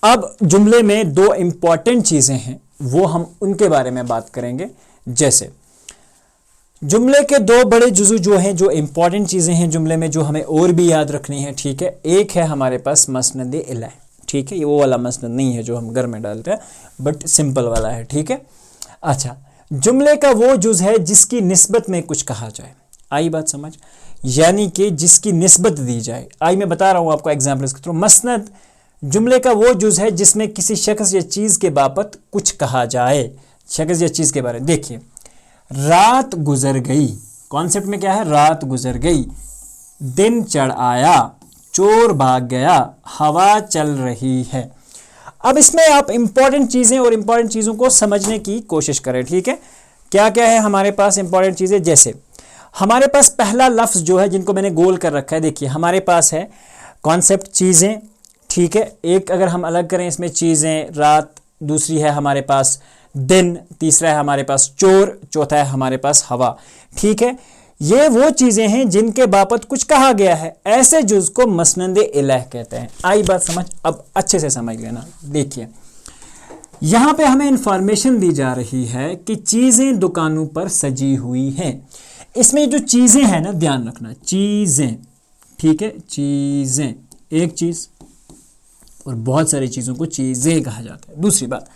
अब जुमले में दो इंपॉर्टेंट चीजें हैं, वो हम उनके बारे में बात करेंगे। जैसे जुमले के दो बड़े जुज़ू जो हैं, जो इंपॉर्टेंट चीजें हैं जुमले में, जो हमें और भी याद रखनी है, ठीक है। एक है हमारे पास मसनद इला, ठीक है, ये वो वाला मसनद नहीं है जो हम घर में डालते हैं, बट सिंपल वाला है, ठीक है। अच्छा, जुमले का वो जुज़ है जिसकी निस्बत में कुछ कहा जाए। आई बात समझ, यानी कि जिसकी निस्बत दी जाए। आई मैं बता रहा हूं आपको एग्जाम्पल्स के थ्रू। मसनद जुमले का वो जुज़ है जिसमें किसी शख्स या चीज़ के बाबत कुछ कहा जाए, शख्स या चीज़ के बारे में। देखिए, रात गुजर गई, कॉन्सेप्ट में क्या है, रात गुजर गई, दिन चढ़ आया, चोर भाग गया, हवा चल रही है। अब इसमें आप इंपॉर्टेंट चीज़ें और इंपॉर्टेंट चीज़ों को समझने की कोशिश करें, ठीक है। क्या क्या है हमारे पास इंपॉर्टेंट चीज़ें? जैसे हमारे पास पहला लफ्ज़ जो है, जिनको मैंने गोल कर रखा है, देखिए हमारे पास है कॉन्सेप्ट चीज़ें, ठीक है। एक अगर हम अलग करें इसमें, चीज़ें, रात, दूसरी है हमारे पास दिन, तीसरा है हमारे पास चोर, चौथा है हमारे पास हवा, ठीक है। ये वो चीज़ें हैं जिनके बाबत कुछ कहा गया है, ऐसे जुज़ को मसनद इलह कहते हैं। आई बात समझ? अब अच्छे से समझ लेना। देखिए, यहां पे हमें इंफॉर्मेशन दी जा रही है कि चीज़ें दुकानों पर सजी हुई हैं। इसमें जो चीज़ें हैं ना, ध्यान रखना, चीज़ें, ठीक है, चीज़ें, एक चीज़, और बहुत सारी चीज़ों को चीज़ें कहा जाता है। दूसरी बात,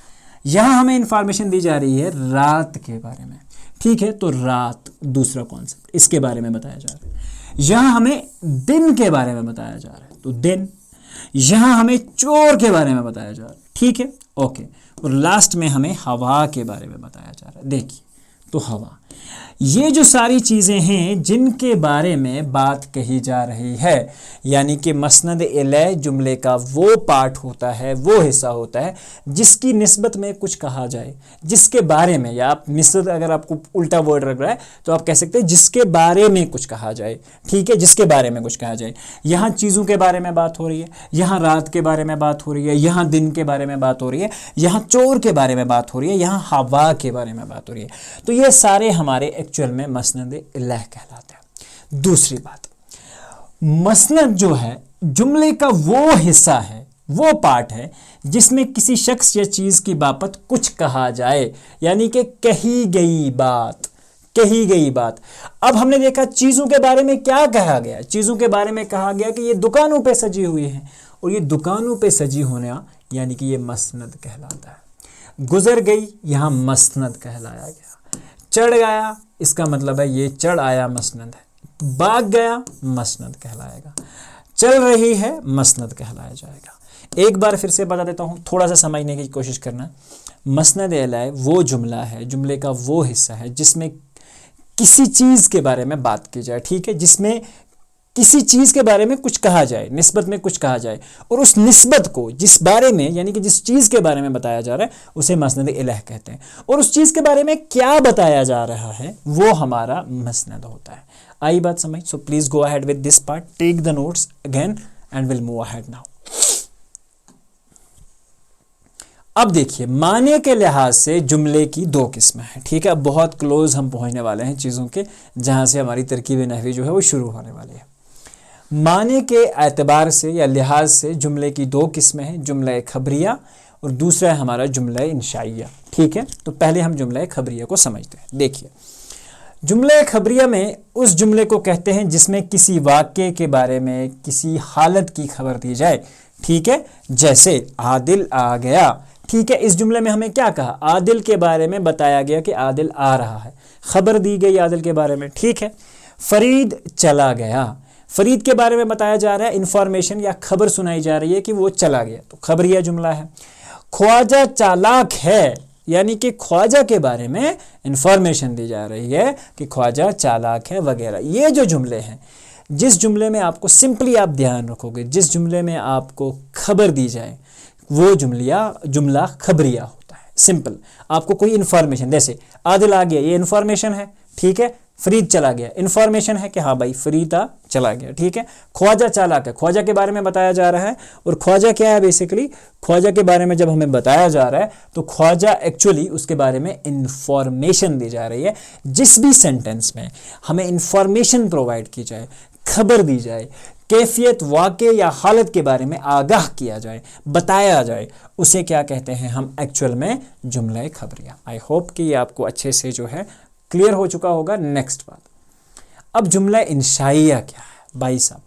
यहां हमें इंफॉर्मेशन दी जा रही है रात के बारे में, ठीक है, तो रात दूसरा कॉन्सेप्ट, इसके बारे में बताया जा रहा है। यहां हमें दिन के बारे में बताया जा रहा है, तो दिन। यहां हमें चोर के बारे में बताया जा रहा है, ठीक है, ओके। और लास्ट में हमें हवा के बारे में बताया जा रहा है। देखिए, तो हवा, ये जो सारी चीज़ें हैं जिनके बारे में बात कही जा रही है, यानी कि मसनद इलह जुमले का वो पार्ट होता है, वो हिस्सा होता है जिसकी निस्बत में कुछ कहा जाए, जिसके बारे में, या आप निस्बत, अगर आपको उल्टा वर्ड लग रहा है तो आप कह सकते हैं जिसके बारे में कुछ कहा जाए, ठीक है, जिसके बारे में कुछ कहा जाए। यहाँ चीज़ों के बारे में बात हो रही है, यहाँ रात के बारे में बात हो रही है, यहाँ दिन के बारे में बात हो रही है, यहाँ चोर के बारे में बात हो रही है, यहाँ हवा के बारे में बात हो रही है। तो ये सारे हमारे एक्चुअल में मसनद इलह कहलाते हैं। दूसरी बात, मसनद जो है जुमले का वो हिस्सा है, वो पार्ट है जिसमें किसी शख्स या चीज़ की बाबत कुछ कहा जाए, यानी कि कही गई बात, कही गई बात। अब हमने देखा चीज़ों के बारे में क्या कहा गया, चीज़ों के बारे में कहा गया कि ये दुकानों पे सजी हुई हैं, और ये दुकानों पे सजी होना यानी कि ये मसनद कहलाता है। गुजर गई, यहाँ मसनद कहलाया गया। चढ़ गया, इसका मतलब है ये चढ़ आया, मसनद है। भाग गया, मसनद कहलाएगा। चल रही है, मसनद कहलाया जाएगा। एक बार फिर से बता देता हूँ, थोड़ा सा समझने की कोशिश करना। मसनद इलह वो जुमला है, जुमले का वो हिस्सा है जिसमें किसी चीज़ के बारे में बात की जाए, ठीक है, जिसमें किसी चीज़ के बारे में कुछ कहा जाए, निस्बत में कुछ कहा जाए, और उस निस्बत को जिस बारे में, यानी कि जिस चीज़ के बारे में बताया जा रहा है, उसे मसनद इलह कहते हैं। और उस चीज़ के बारे में क्या बताया जा रहा है, वो हमारा मसनद होता है। आई बात समझ? So please go ahead with this part, take the notes again and will move ahead now. अब देखिए, माने के लिहाज से जुमले की दो किस्में हैं, ठीक है। अब बहुत क्लोज हम पहुंचने वाले हैं चीज़ों के, जहां से हमारी तरकीब नहवी जो है वो शुरू होने वाली है। माने के एतबार से या लिहाज से जुमले की दो किस्में हैं, जुमला खबरिया और दूसरा है हमारा जुमला इंशाइया, ठीक है। तो पहले हम जुमला खबरिया को समझते हैं। देखिए, जुमला खबरिया में उस जुमले को कहते हैं जिसमें किसी वाक़े के बारे में, किसी हालत की खबर दी जाए, ठीक है। जैसे आदिल आ गया, ठीक है, इस जुमले में हमें क्या कहा, आदिल के बारे में बताया गया कि आदिल आ रहा है, खबर दी गई आदिल के बारे में, ठीक है। फरीद चला गया, फरीद के बारे में बताया जा रहा है, इंफॉर्मेशन या खबर सुनाई जा रही है कि वो चला गया, तो खबरिया जुमला है। ख्वाजा चालाक है, यानी कि ख्वाजा के बारे में इंफॉर्मेशन दी जा रही है कि ख्वाजा चालाक है वगैरह। ये जो जुमले हैं, जिस जुमले में आपको, सिंपली आप ध्यान रखोगे, जिस जुमले में आपको खबर दी जाए वो जुमला खबरिया होता है। सिंपल, आपको कोई इंफॉर्मेशन, जैसे आदिल आ गया, ये इंफॉर्मेशन है, ठीक है। फरीद चला गया, इंफॉर्मेशन है कि हाँ भाई फरीदा चला गया, ठीक है। ख्वाजा चालाक है, ख्वाजा के बारे में बताया जा रहा है, और ख्वाजा क्या है, बेसिकली ख्वाजा के बारे में जब हमें बताया जा रहा है तो ख्वाजा एक्चुअली उसके बारे में इंफॉर्मेशन दी जा रही है। जिस भी सेंटेंस में हमें इंफॉर्मेशन प्रोवाइड की जाए, खबर दी जाए, कैफियत, वाक़े या हालत के बारे में आगाह किया जाए, बताया जाए, उसे क्या कहते हैं हम एक्चुअल में? जुमला खबरिया। आई होप कि ये आपको अच्छे से जो है क्लियर हो चुका होगा। नेक्स्ट बात, अब जुमला इंशाइया क्या है भाई साहब?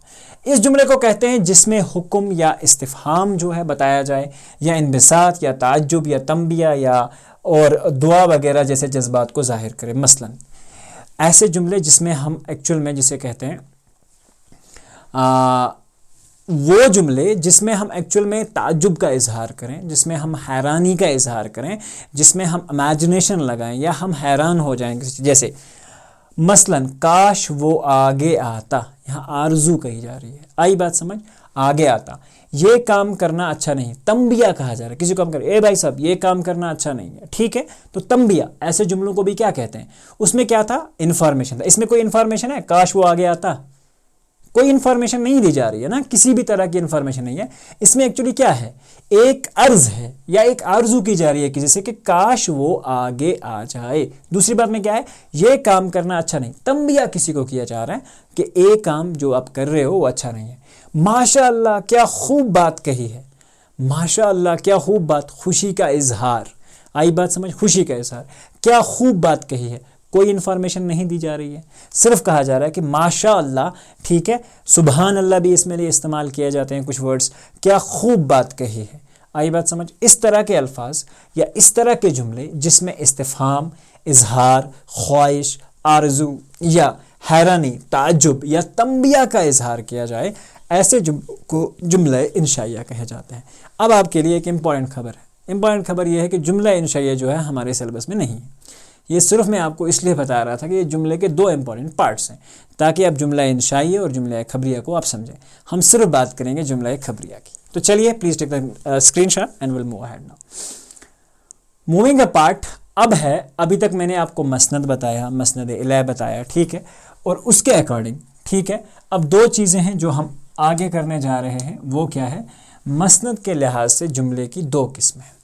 इस जुमले को कहते हैं जिसमें हुक्म या इस्तिफहाम जो है बताया जाए, या इनबिसात या ताज्जुब या तंबिया या और दुआ वगैरह जैसे जज्बात को जाहिर करे। मसलन ऐसे जुमले जिसमें हम एक्चुअल में जिसे कहते हैं वो जुमले जिसमें हम एक्चुअल में ताज्जुब का इजहार करें, जिसमें हम हैरानी का इजहार करें, जिसमें हम इमेजिनेशन लगाएं या हम हैरान हो जाएं। जैसे मसलन काश वो आगे आता, यहाँ आरजू कही जा रही है। आई बात समझ? आगे आता, ये काम करना अच्छा नहीं, तंबिया कहा जा रहा है। किसी को हम कर, ए भाई साहब ये काम करना अच्छा नहीं है, ठीक है, तो तंबिया। ऐसे जुमलों को भी क्या कहते हैं? उसमें क्या था? इन्फॉर्मेशन था। इसमें कोई इन्फॉर्मेशन है? काश वो आगे आता, कोई इन्फॉर्मेशन नहीं दी जा रही है ना, किसी भी तरह की इन्फॉर्मेशन नहीं है। इसमें एक्चुअली क्या है? एक अर्ज है या एक आरजू की जा रही है किसी से कि काश वो आगे आ जाए। दूसरी बात में क्या है? ये काम करना अच्छा नहीं, तंबिया किसी को किया जा रहा है कि ये काम जो आप कर रहे हो वो अच्छा नहीं है। माशाअल्लाह क्या खूब बात कही है, माशाअल्लाह क्या खूब बात, खुशी का इजहार। आई बात समझ? खुशी का इजहार, क्या खूब बात कही है। कोई इन्फॉर्मेशन नहीं दी जा रही है, सिर्फ कहा जा रहा है कि माशाअल्लाह, ठीक है, सुबहान अल्लाह भी इसमें लिए इस्तेमाल किए जाते हैं कुछ वर्ड्स, क्या खूब बात कही है। आई बात समझ? इस तरह के अल्फाज या इस तरह के जुमले जिसमें इस्तिफहाम, इजहार, ख्वाहिश, आरजू या हैरानी, ताज्जुब या तंबिया का इजहार किया जाए, ऐसे को जुमले इंशाइया कहे जाते हैं। अब आपके लिए एक इम्पॉर्टेंट खबर है। इम्पॉर्टेंट खबर यह है कि जुमला इंशाइया जो है हमारे सिलेबस में नहीं है। ये सिर्फ मैं आपको इसलिए बता रहा था कि ये जुमले के दो इंपॉर्टेंट पार्ट्स हैं, ताकि आप जुमला इंशाइया और जुमला खबरिया को आप समझें। हम सिर्फ बात करेंगे जुमला खबरिया की। तो चलिए please take the screenshot and will move ahead now. Moving a part अब है, अभी तक मैंने आपको मसनद बताया, मसनद इला बताया, ठीक है, और उसके अकॉर्डिंग, ठीक है, अब दो चीज़ें हैं जो हम आगे करने जा रहे हैं। वो क्या है? मसनद के लिहाज से जुमले की दो किस्में हैं।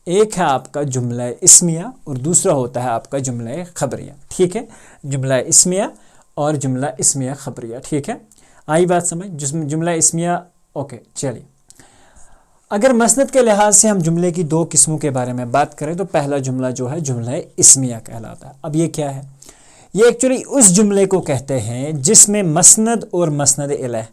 एक है आपका जुमला इस्मिया और दूसरा होता है आपका जुमला खबरिया, ठीक है, जुमला इस्मिया और जुमला इस्मिया खबरिया, ठीक है। आई बात समझ? जिसमें जुमला इस्मिया, ओके चलिए। अगर मसनद के लिहाज से हम जुमले की दो किस्मों के बारे में बात करें तो पहला जुमला जो है जुमला इस्मिया कहलाता है। अब ये क्या है? ये एक्चुअली उस जुमले को कहते हैं जिसमें मसनद और मसनद इला,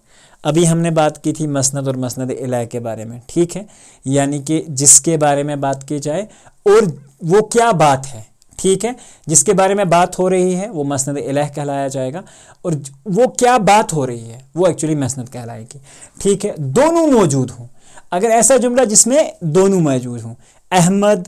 अभी हमने बात की थी मसनद और मसनद इला के बारे में, ठीक है, यानी कि जिसके बारे में बात की जाए और वो क्या बात है, ठीक है, जिसके बारे में बात हो रही है वो मसनद इला कहलाया जाएगा, और वो क्या बात हो रही है वो एक्चुअली मसनद कहलाएगी, ठीक है। दोनों मौजूद हों, अगर ऐसा जुमला जिसमें दोनों मौजूद हों, अहमद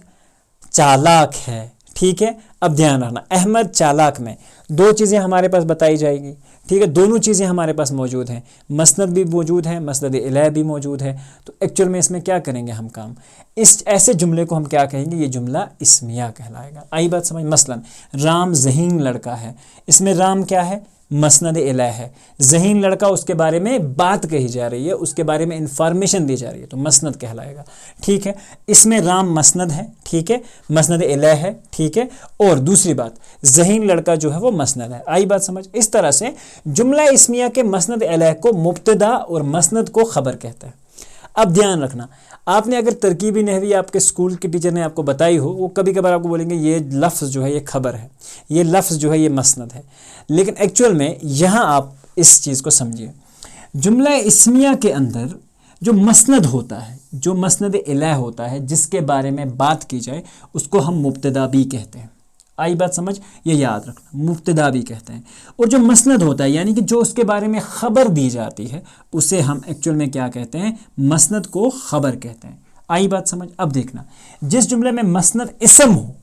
चालाक है, ठीक है, अब ध्यान रखना, अहमद चालाक में दो चीज़ें हमारे पास बताई जाएगी, ठीक है, दोनों चीज़ें हमारे पास मौजूद हैं, मसनद भी मौजूद है, मसनद इला भी मौजूद है। तो एक्चुअल में इसमें क्या करेंगे हम काम? इस ऐसे जुमले को हम क्या कहेंगे? ये जुमला इस्मिया कहलाएगा। आई बात समझ? मसलन राम ज़हीन लड़का है, इसमें राम क्या है? मसनद इला है। ज़हीन लड़का, उसके बारे में बात कही जा रही है, उसके बारे में इंफॉर्मेशन दी जा रही है, तो मसनद कहलाएगा, ठीक है। इसमें राम मसनद है, ठीक है, मसनद इला है, ठीक है, और दूसरी बात ज़हीन लड़का जो है वो मसनद है। आई बात समझ? इस तरह से जुमला इस्मिया के मसनद इला को मुब्तदा और मसनद को खबर कहते हैं। अब ध्यान रखना, आपने अगर तरकीबी नहवी आपके स्कूल के टीचर ने आपको बताई हो, वो कभी कभार आपको बोलेंगे ये लफ्ज़ जो है ये खबर है, ये लफ्ज़ जो है ये मसनद है, लेकिन एक्चुअल में यहाँ आप इस चीज़ को समझिए, जुमला इस्मिया के अंदर जो मसनद होता है, जो मसनद इला होता है, जिसके बारे में बात की जाए, उसको हम मुब्तदा भी कहते हैं। आई बात समझ? ये याद रखना, मुब्तदा भी कहते हैं। और जो मसनद होता है, यानी कि जो उसके बारे में ख़बर दी जाती है, उसे हम एक्चुअल में क्या कहते हैं? मसनद को ख़बर कहते हैं। आई बात समझ? अब देखना, जिस जुमले में मसनद इसम हो,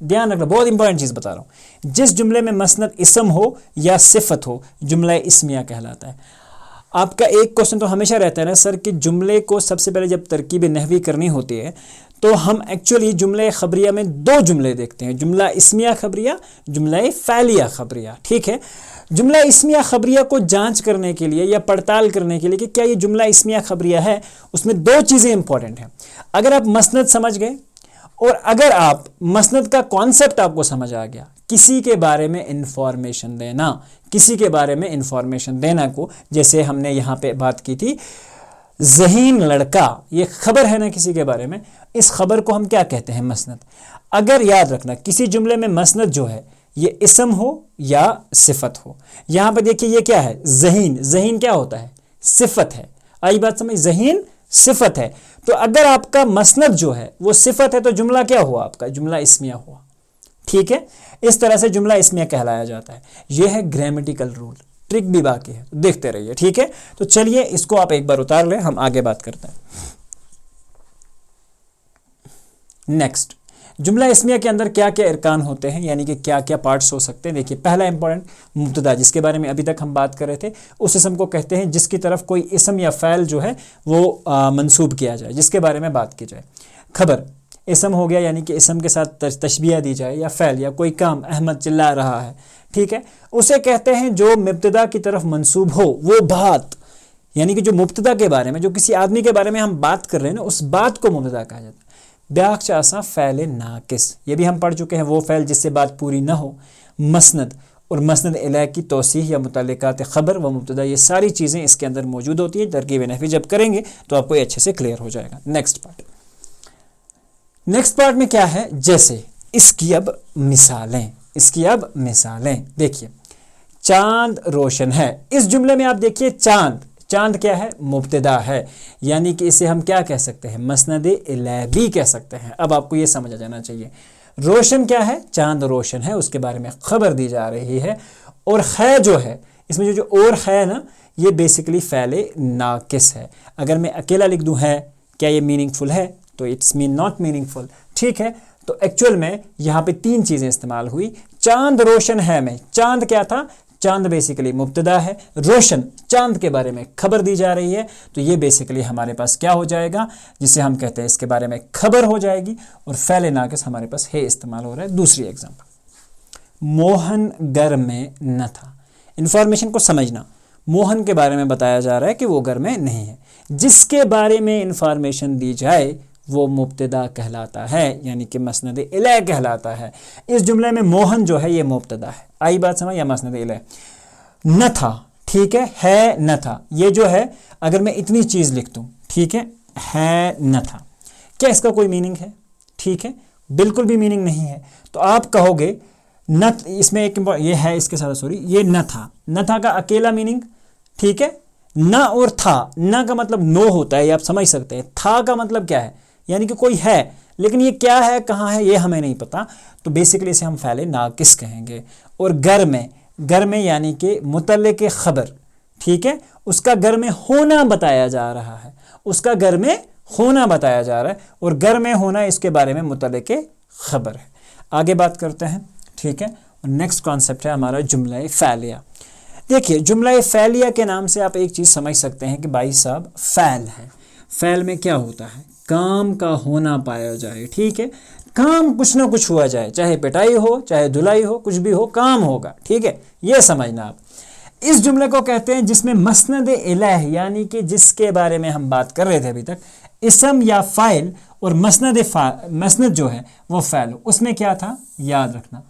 ध्यान रखना, बहुत इंपॉर्टेंट चीज़ बता रहा हूँ, जिस जुमले में मसनद इसम हो या सिफत हो, जुमला इस्मिया कहलाता है। आपका एक क्वेश्चन तो हमेशा रहता है ना सर कि जुमले को सबसे पहले जब तरकीब नहवी करनी होती है तो हम एक्चुअली जुमले खबरिया में दो जुमले देखते हैं, जुमला इस्मिया खबरिया, जुमला फ़ैलिया खबरिया, ठीक है। जुमला इस्मिया खबरिया को जांच करने के लिए या पड़ताल करने के लिए कि क्या ये जुमला इस्मिया खबरिया है, उसमें दो चीज़ें इंपॉर्टेंट हैं। अगर आप मसनद समझ गए और अगर आप मसनद का कॉन्सेप्ट आपको समझ आ गया, किसी के बारे में इंफॉर्मेशन देना, किसी के बारे में इंफॉर्मेशन देना को, जैसे हमने यहाँ पे बात की थी ज़हीन लड़का, ये खबर है ना किसी के बारे में, इस खबर को हम क्या कहते हैं? मसनद। अगर याद रखना किसी जुमले में मसनद जो है ये इसम हो या सिफत हो। यहाँ पे देखिए ये क्या है? ज़हीन। ज़हीन क्या होता है? सिफत है। आई बात समझ? ज़हीन सिफत है। तो अगर आपका मसनद जो है वो सिफत है तो जुमला क्या हुआ? आपका जुमला इस्मिया हुआ। ठीक है, इस तरह से जुमला इस्मिया कहलाया जाता है। यह है ग्रामेटिकल रूल। ट्रिक भी बाकी है, देखते रहिए। ठीक है, तो चलिए इसको आप एक बार उतार लें, हम आगे बात करते हैं। नेक्स्ट, जुमला इस्मिया के अंदर क्या क्या अरकान होते हैं, यानी कि क्या क्या पार्ट्स हो सकते हैं। देखिए पहला इंपॉर्टेंट मुब्तदा, जिसके बारे में अभी तक हम बात कर रहे थे, उस इसम को कहते हैं जिसकी तरफ कोई इसम या फ़ैल जो है वो मंसूब किया जाए, जिसके बारे में बात की जाए। खबर इसम हो गया, यानी कि इसम के साथ तशबीह दी जाए, या फ़ैल या कोई काम, अहमद चिल्ला रहा है, ठीक है, उसे कहते हैं जो मुब्तदा की तरफ मंसूब हो। वो बात, यानी कि जो मुब्तदा के बारे में, जो किसी आदमी के बारे में हम बात कर रहे हैं ना, उस बात को मुब्तदा कहा जाता है। ब्याख चासा फ़ैल नाकिस, ये भी हम पढ़ चुके हैं, वो फ़ैल जिससे बात पूरी ना हो। मसनद और मसनद इलैह की तौसीह या मुतल्लिकात ख़बर व मुब्तदा, ये सारी चीज़ें इसके अंदर मौजूद होती हैं। तरकीब नहवी जब करेंगे तो आपको ये अच्छे से क्लियर हो जाएगा। नेक्स्ट पार्ट में क्या है? जैसे इसकी अब मिसालें, इसकी अब मिसालें देखिए, चांद रोशन है। इस जुमले में आप देखिए चांद, चांद क्या है? मुब्तदा है, यानी कि इसे हम क्या कह सकते हैं? मसनद इलैह भी कह सकते हैं। अब आपको ये समझ आ जाना चाहिए। रोशन क्या है? चांद रोशन है, उसके बारे में खबर दी जा रही है। और है जो है, इसमें जो और है ना, ये बेसिकली फ़ैल नाकिस है। अगर मैं अकेला लिख दूं है, क्या ये मीनिंगफुल है? तो इट्स मीन नॉट मीनिंगफुल। ठीक है, तो एक्चुअल में यहाँ पे तीन चीज़ें इस्तेमाल हुई। चांद रोशन है में, चांद क्या था? चांद बेसिकली मुब्तदा है, रोशन चांद के बारे में खबर दी जा रही है, तो ये बेसिकली हमारे पास क्या हो जाएगा, जिसे हम कहते हैं इसके बारे में खबर हो जाएगी। और फ़ैल नाकिस हमारे पास है इस्तेमाल हो रहा है। दूसरी एग्जांपल, मोहन घर में न था। इंफॉर्मेशन को समझना, मोहन के बारे में बताया जा रहा है कि वो घर में नहीं है। जिसके बारे में इंफॉर्मेशन दी जाए वो मुब्तदा कहलाता है, यानी कि मसनद इलैह कहलाता है। इस जुमले में मोहन जो है ये मुब्तदा है। आई बात समझ? या मसनद इलैह। न था, ठीक है न था, ये जो है अगर मैं इतनी चीज़ लिख दूँ, ठीक है न था, क्या इसका कोई मीनिंग है? ठीक है, बिल्कुल भी मीनिंग नहीं है। तो आप कहोगे न, इसमें एक ये है इसके साथ, सॉरी, ये न था, न था का अकेला मीनिंग, ठीक है, न और था, न का मतलब नो होता है, ये आप समझ सकते हैं। था का मतलब क्या है? यानी कि कोई है, लेकिन ये क्या है, कहाँ है, ये हमें नहीं पता, तो बेसिकली इसे हम फ़ैल नाकिस कहेंगे। और घर में यानी कि मुतल्लिक़ खबर, ठीक है, उसका घर में होना बताया जा रहा है, उसका घर में होना बताया जा रहा है, और घर में होना इसके बारे में मुतल्लिक़ खबर है। आगे बात करते हैं, ठीक है। और नेक्स्ट कॉन्सेप्ट है हमारा जुमला फ़ैलिया। देखिए जुमला फ़ैलिया के नाम से आप एक चीज़ समझ सकते हैं कि भाई साहब फ़ैल है। फ़ैल में क्या होता है? काम का होना पाया जाए, ठीक है, काम कुछ ना कुछ हुआ जाए, चाहे पिटाई हो, चाहे धुलाई हो, कुछ भी हो, काम होगा, ठीक है, ये समझना आप। इस जुमले को कहते हैं जिसमें मसनद इलैह, यानी कि जिसके बारे में हम बात कर रहे थे अभी तक, इसम या फ़ाइल, और मसनद जो है वो फ़ैल, उसमें क्या था याद रखना।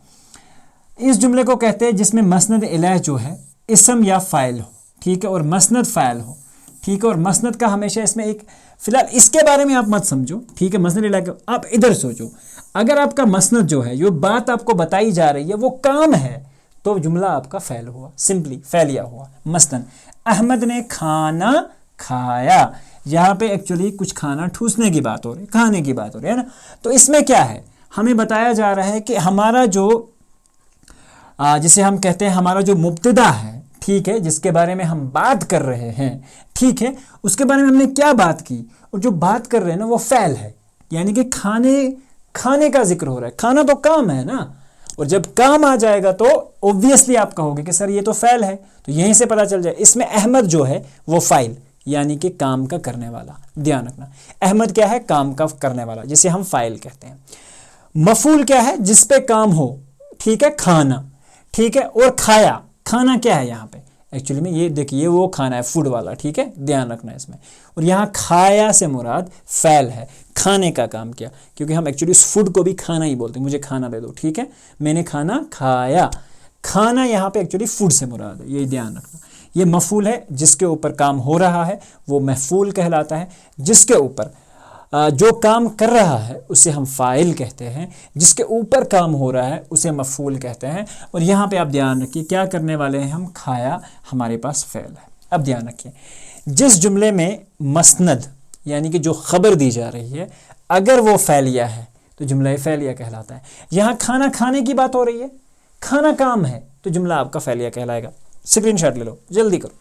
इस जुमले को कहते हैं जिसमें मसनद इलैह जो है इसम या फ़ाइल हो, ठीक है, और मसनद फ़ाइल हो, ठीक है। और मसनद का हमेशा इसमें एक, फिलहाल इसके बारे में आप मत समझो, ठीक है, मसनद इलैह आप इधर सोचो। अगर आपका मसनद जो है, जो बात आपको बताई जा रही है वो काम है, तो जुमला आपका फ़ैल हुआ, सिंपली फ़ैलिया हुआ। मसलन अहमद ने खाना खाया, यहाँ पे एक्चुअली कुछ खाना ठूसने की बात हो रही है, खाने की बात हो रही है ना। तो इसमें क्या है, हमें बताया जा रहा है कि हमारा जो जिसे हम कहते हैं हमारा जो मुब्तदा है, ठीक है, जिसके बारे में हम बात कर रहे हैं, ठीक है, उसके बारे में हमने क्या बात की, और जो बात कर रहे हैं ना वो फ़ैल है, यानी कि खाने का जिक्र हो रहा है। खाना तो काम है ना, और जब काम आ जाएगा तो ऑब्वियसली आप कहोगे कि सर ये तो फ़ैल है, तो यहीं से पता चल जाए। इसमें अहमद जो है वो फ़ाइल, यानी कि काम का करने वाला, ध्यान रखना। अहमद क्या है? काम का करने वाला, जिसे हम फ़ाइल कहते हैं। मफ़ूल क्या है? जिस पे काम हो, ठीक है, खाना, ठीक है। और खाया, खाना क्या है यहाँ पे? एक्चुअली में ये देखिए, वो खाना है फूड वाला, ठीक है, ध्यान रखना इसमें। और यहाँ खाया से मुराद फ़ैल है, खाने का काम किया, क्योंकि हम एक्चुअली उस फूड को भी खाना ही बोलते हैं, मुझे खाना दे दो, ठीक है, मैंने खाना खाया। खाना यहाँ पे एक्चुअली फूड से मुराद है, ये ध्यान रखना। ये मफूल है, जिसके ऊपर काम हो रहा है वो मफूल कहलाता है। जिसके ऊपर जो काम कर रहा है उसे हम फ़ाइल कहते हैं, जिसके ऊपर काम हो रहा है उसे मफूल कहते हैं। और यहाँ पे आप ध्यान रखिए क्या करने वाले हैं हम, खाया हमारे पास फ़ेल है। अब ध्यान रखिए, जिस जुमले में मसनद यानी कि जो खबर दी जा रही है अगर वो फ़ैलिया है तो जुमला फ़ैलिया कहलाता है। यहाँ खाना खाने की बात हो रही है, खाना काम है, तो जुमला आपका फ़ैलिया कहलाएगा। स्क्रीनशॉट ले लो, जल्दी करो।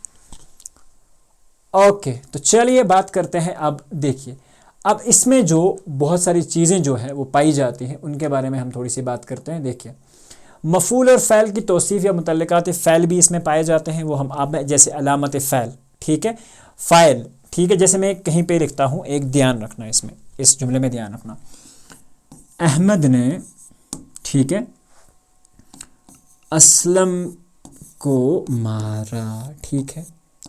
ओके, तो चलिए बात करते हैं। अब देखिए, अब इसमें जो बहुत सारी चीज़ें जो है वो पाई जाती हैं उनके बारे में हम थोड़ी सी बात करते हैं। देखिए, मफूल और फ़ैल की तौसीफ़ या मुतल्लिकात फ़ैल भी इसमें पाए जाते हैं। वो हम आप जैसे अलामत फ़ैल, ठीक है, फ़ाइल, ठीक है, जैसे मैं कहीं पे लिखता हूँ, एक ध्यान रखना इसमें, इस जुमले में ध्यान रखना, अहमद ने, ठीक है, असलम को मारा, ठीक है,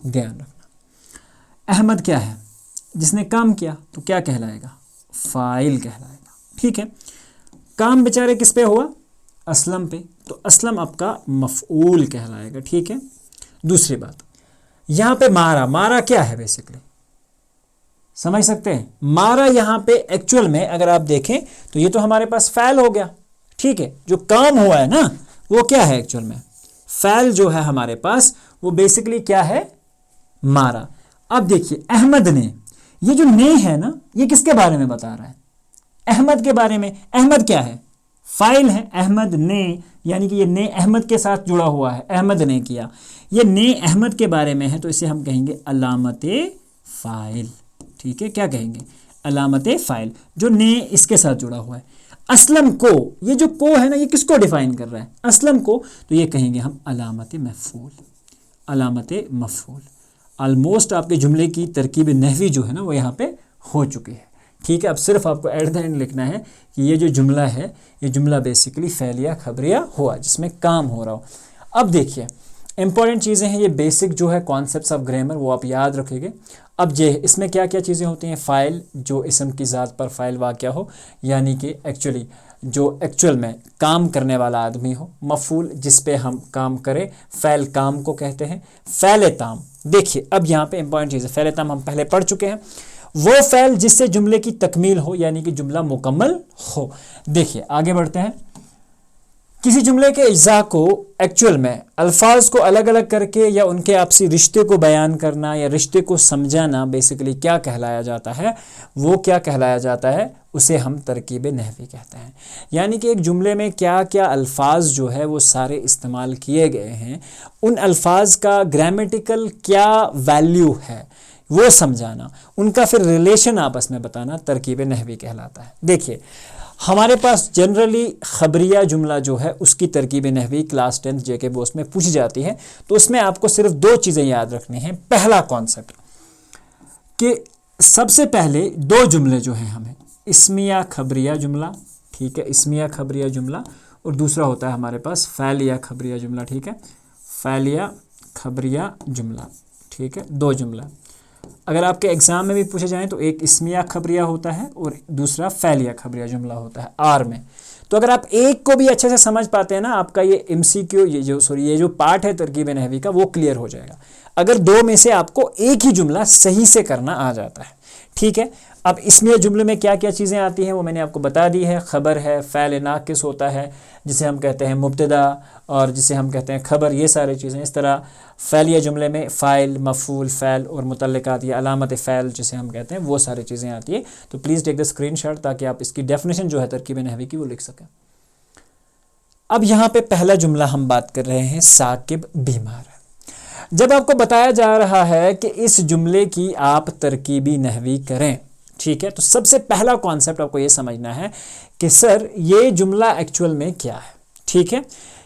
ध्यान रखना। अहमद क्या है, जिसने काम किया, तो क्या कहलाएगा, फ़ाइल कहलाएगा, ठीक है। काम बेचारे किस पे हुआ, असलम पे, तो असलम आपका मफ़ऊल कहलाएगा, ठीक है। दूसरी बात, यहाँ पे मारा, मारा क्या है बेसिकली, समझ सकते हैं, मारा यहाँ पे एक्चुअल में अगर आप देखें तो ये तो हमारे पास फ़ैल हो गया, ठीक है। जो काम हुआ है ना वो क्या है एक्चुअल में, फ़ैल जो है हमारे पास वो बेसिकली क्या है, मारा। अब देखिए, अहमद ने, ये जो ने है ना ये किसके बारे में बता रहा है, अहमद के बारे में। अहमद क्या है, फ़ाइल है, अहमद ने, यानी कि ये ने अहमद के साथ जुड़ा हुआ है, अहमद ने किया, ये ने अहमद के बारे में है, तो इसे हम कहेंगे अलामत फ़ाइल, ठीक है। क्या कहेंगे, अलामत फ़ाइल, जो ने इसके साथ जुड़ा हुआ है। असलम को, ये जो को है ना ये किसको डिफाइन कर रहा है, असलम को, तो ये कहेंगे हम अलामत मफ़ूल, अलामत मफ़ूल। ऑलमोस्ट आपके जुमले की तरकीब नहवी जो है ना वो यहाँ पे हो चुकी है, ठीक है। अब सिर्फ आपको एट द एंड लिखना है कि ये जो जुमला है ये जुमला बेसिकली फ़ैलिया खबरिया हुआ जिसमें काम हो रहा हो। अब देखिए, इंपॉर्टेंट चीज़ें हैं, ये बेसिक जो है कॉन्सेप्ट्स ऑफ ग्रामर वो आप याद रखेंगे। अब ये इसमें क्या क्या चीज़ें होती हैं, फ़ाइल जो इसम की ज़ात पर फ़ाइल वाक़या हो, यानी कि एक्चुअली जो एक्चुअल में काम करने वाला आदमी हो, मफ़ूल जिस पे हम काम करें, फ़ैल काम को कहते हैं, फ़ैल ताम। देखिए, अब यहाँ पे इंपॉर्टेंट चीज़ है, फ़ैल ताम हम पहले पढ़ चुके हैं, वो फ़ैल जिससे जुमले की तकमील हो यानी कि जुमला मुकम्मल हो। देखिए आगे बढ़ते हैं, किसी जुमले के अज्जा को एक्चुअल में अल्फाज को अलग अलग करके या उनके आपसी रिश्ते को बयान करना या रिश्ते को समझाना बेसिकली क्या कहलाया जाता है, वो क्या कहलाया जाता है, उसे हम तरकीब नहवी कहते हैं। यानी कि एक जुमले में क्या क्या अल्फाज जो है वो सारे इस्तेमाल किए गए हैं, उन अल्फाज का ग्रामेटिकल क्या वैल्यू है वो समझाना, उनका फिर रिलेशन आपस में बताना तरकीब नहवी कहलाता है। देखिए, हमारे पास जनरली खबरिया जुमला जो है उसकी तरकीब नहवी क्लास 10 जेके बोस में पूछी जाती है, तो उसमें आपको सिर्फ दो चीज़ें याद रखनी हैं। पहला कॉन्सेप्ट कि सबसे पहले दो जुमले जो हैं हमें, इस्मिया खबरिया जुमला, ठीक है, इस्मिया खबरिया जुमला, और दूसरा होता है हमारे पास फ़ैलिया खबरिया जुमला, ठीक है, फ़ैलिया खबरिया जुमला, ठीक है, दो जुमला। अगर आपके एग्ज़ाम में भी पूछे जाएं तो एक इस्मिया खबरिया होता है और दूसरा फ़ैलिया खबरिया जुमला होता है आर में। तो अगर आप एक को भी अच्छे से समझ पाते हैं ना, आपका ये MCQ ये जो पार्ट है तरकीब नहवी का वो क्लियर हो जाएगा। अगर दो में से आपको एक ही जुमला सही से करना आ जाता है, ठीक है। अब इसमें जुमले में क्या क्या चीज़ें आती हैं वो मैंने आपको बता दी है। खबर है, फ़ैल नाकिस होता है जिसे हम कहते हैं मुब्तदा और जिसे हम कहते हैं खबर, ये सारी चीज़ें। इस तरह फ़ैलिया जुमले में फ़ाइल, मफ़ूल, फ़ैल और मुतल्लिकात या अलामत फ़ैल जिसे हम कहते हैं वो सारी चीज़ें आती है। तो प्लीज़ टेक द स्क्रीनशॉट ताकि आप इसकी डेफिनेशन जो है तरकीब नहवी की वो लिख सकें। अब यहाँ पे पहला जुमला हम बात कर रहे हैं, साकिब बीमार है। जब आपको बताया जा रहा है कि इस जुमले की आप तरकीबी नहवी करें, ठीक है, तो सबसे पहला कॉन्सेप्ट आपको ये समझना है कि सर ये जुमला एक्चुअल में क्या है, ठीक है,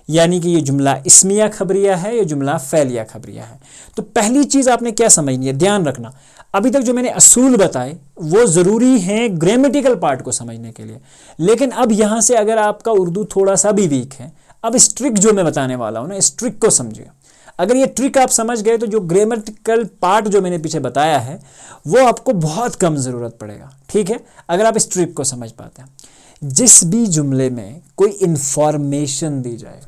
यानी कि ये जुमला इस्मिया खबरिया है, ये जुमला फ़ैलिया खबरिया है। तो पहली चीज़ आपने क्या समझनी है, ध्यान रखना, अभी तक जो मैंने असूल बताए वो ज़रूरी हैं ग्रामेटिकल पार्ट को समझने के लिए, लेकिन अब यहाँ से अगर आपका उर्दू थोड़ा सा भी वीक है, अब इस ट्रिक जो मैं बताने वाला हूँ ना, इस ट्रिक को समझिए। अगर ये ट्रिक आप समझ गए तो जो ग्रामेटिकल पार्ट जो मैंने पीछे बताया है वो आपको बहुत कम ज़रूरत पड़ेगा, ठीक है, अगर आप इस ट्रिक को समझ पाते हैं। जिस भी जुमले में कोई इंफॉर्मेशन दी जाए,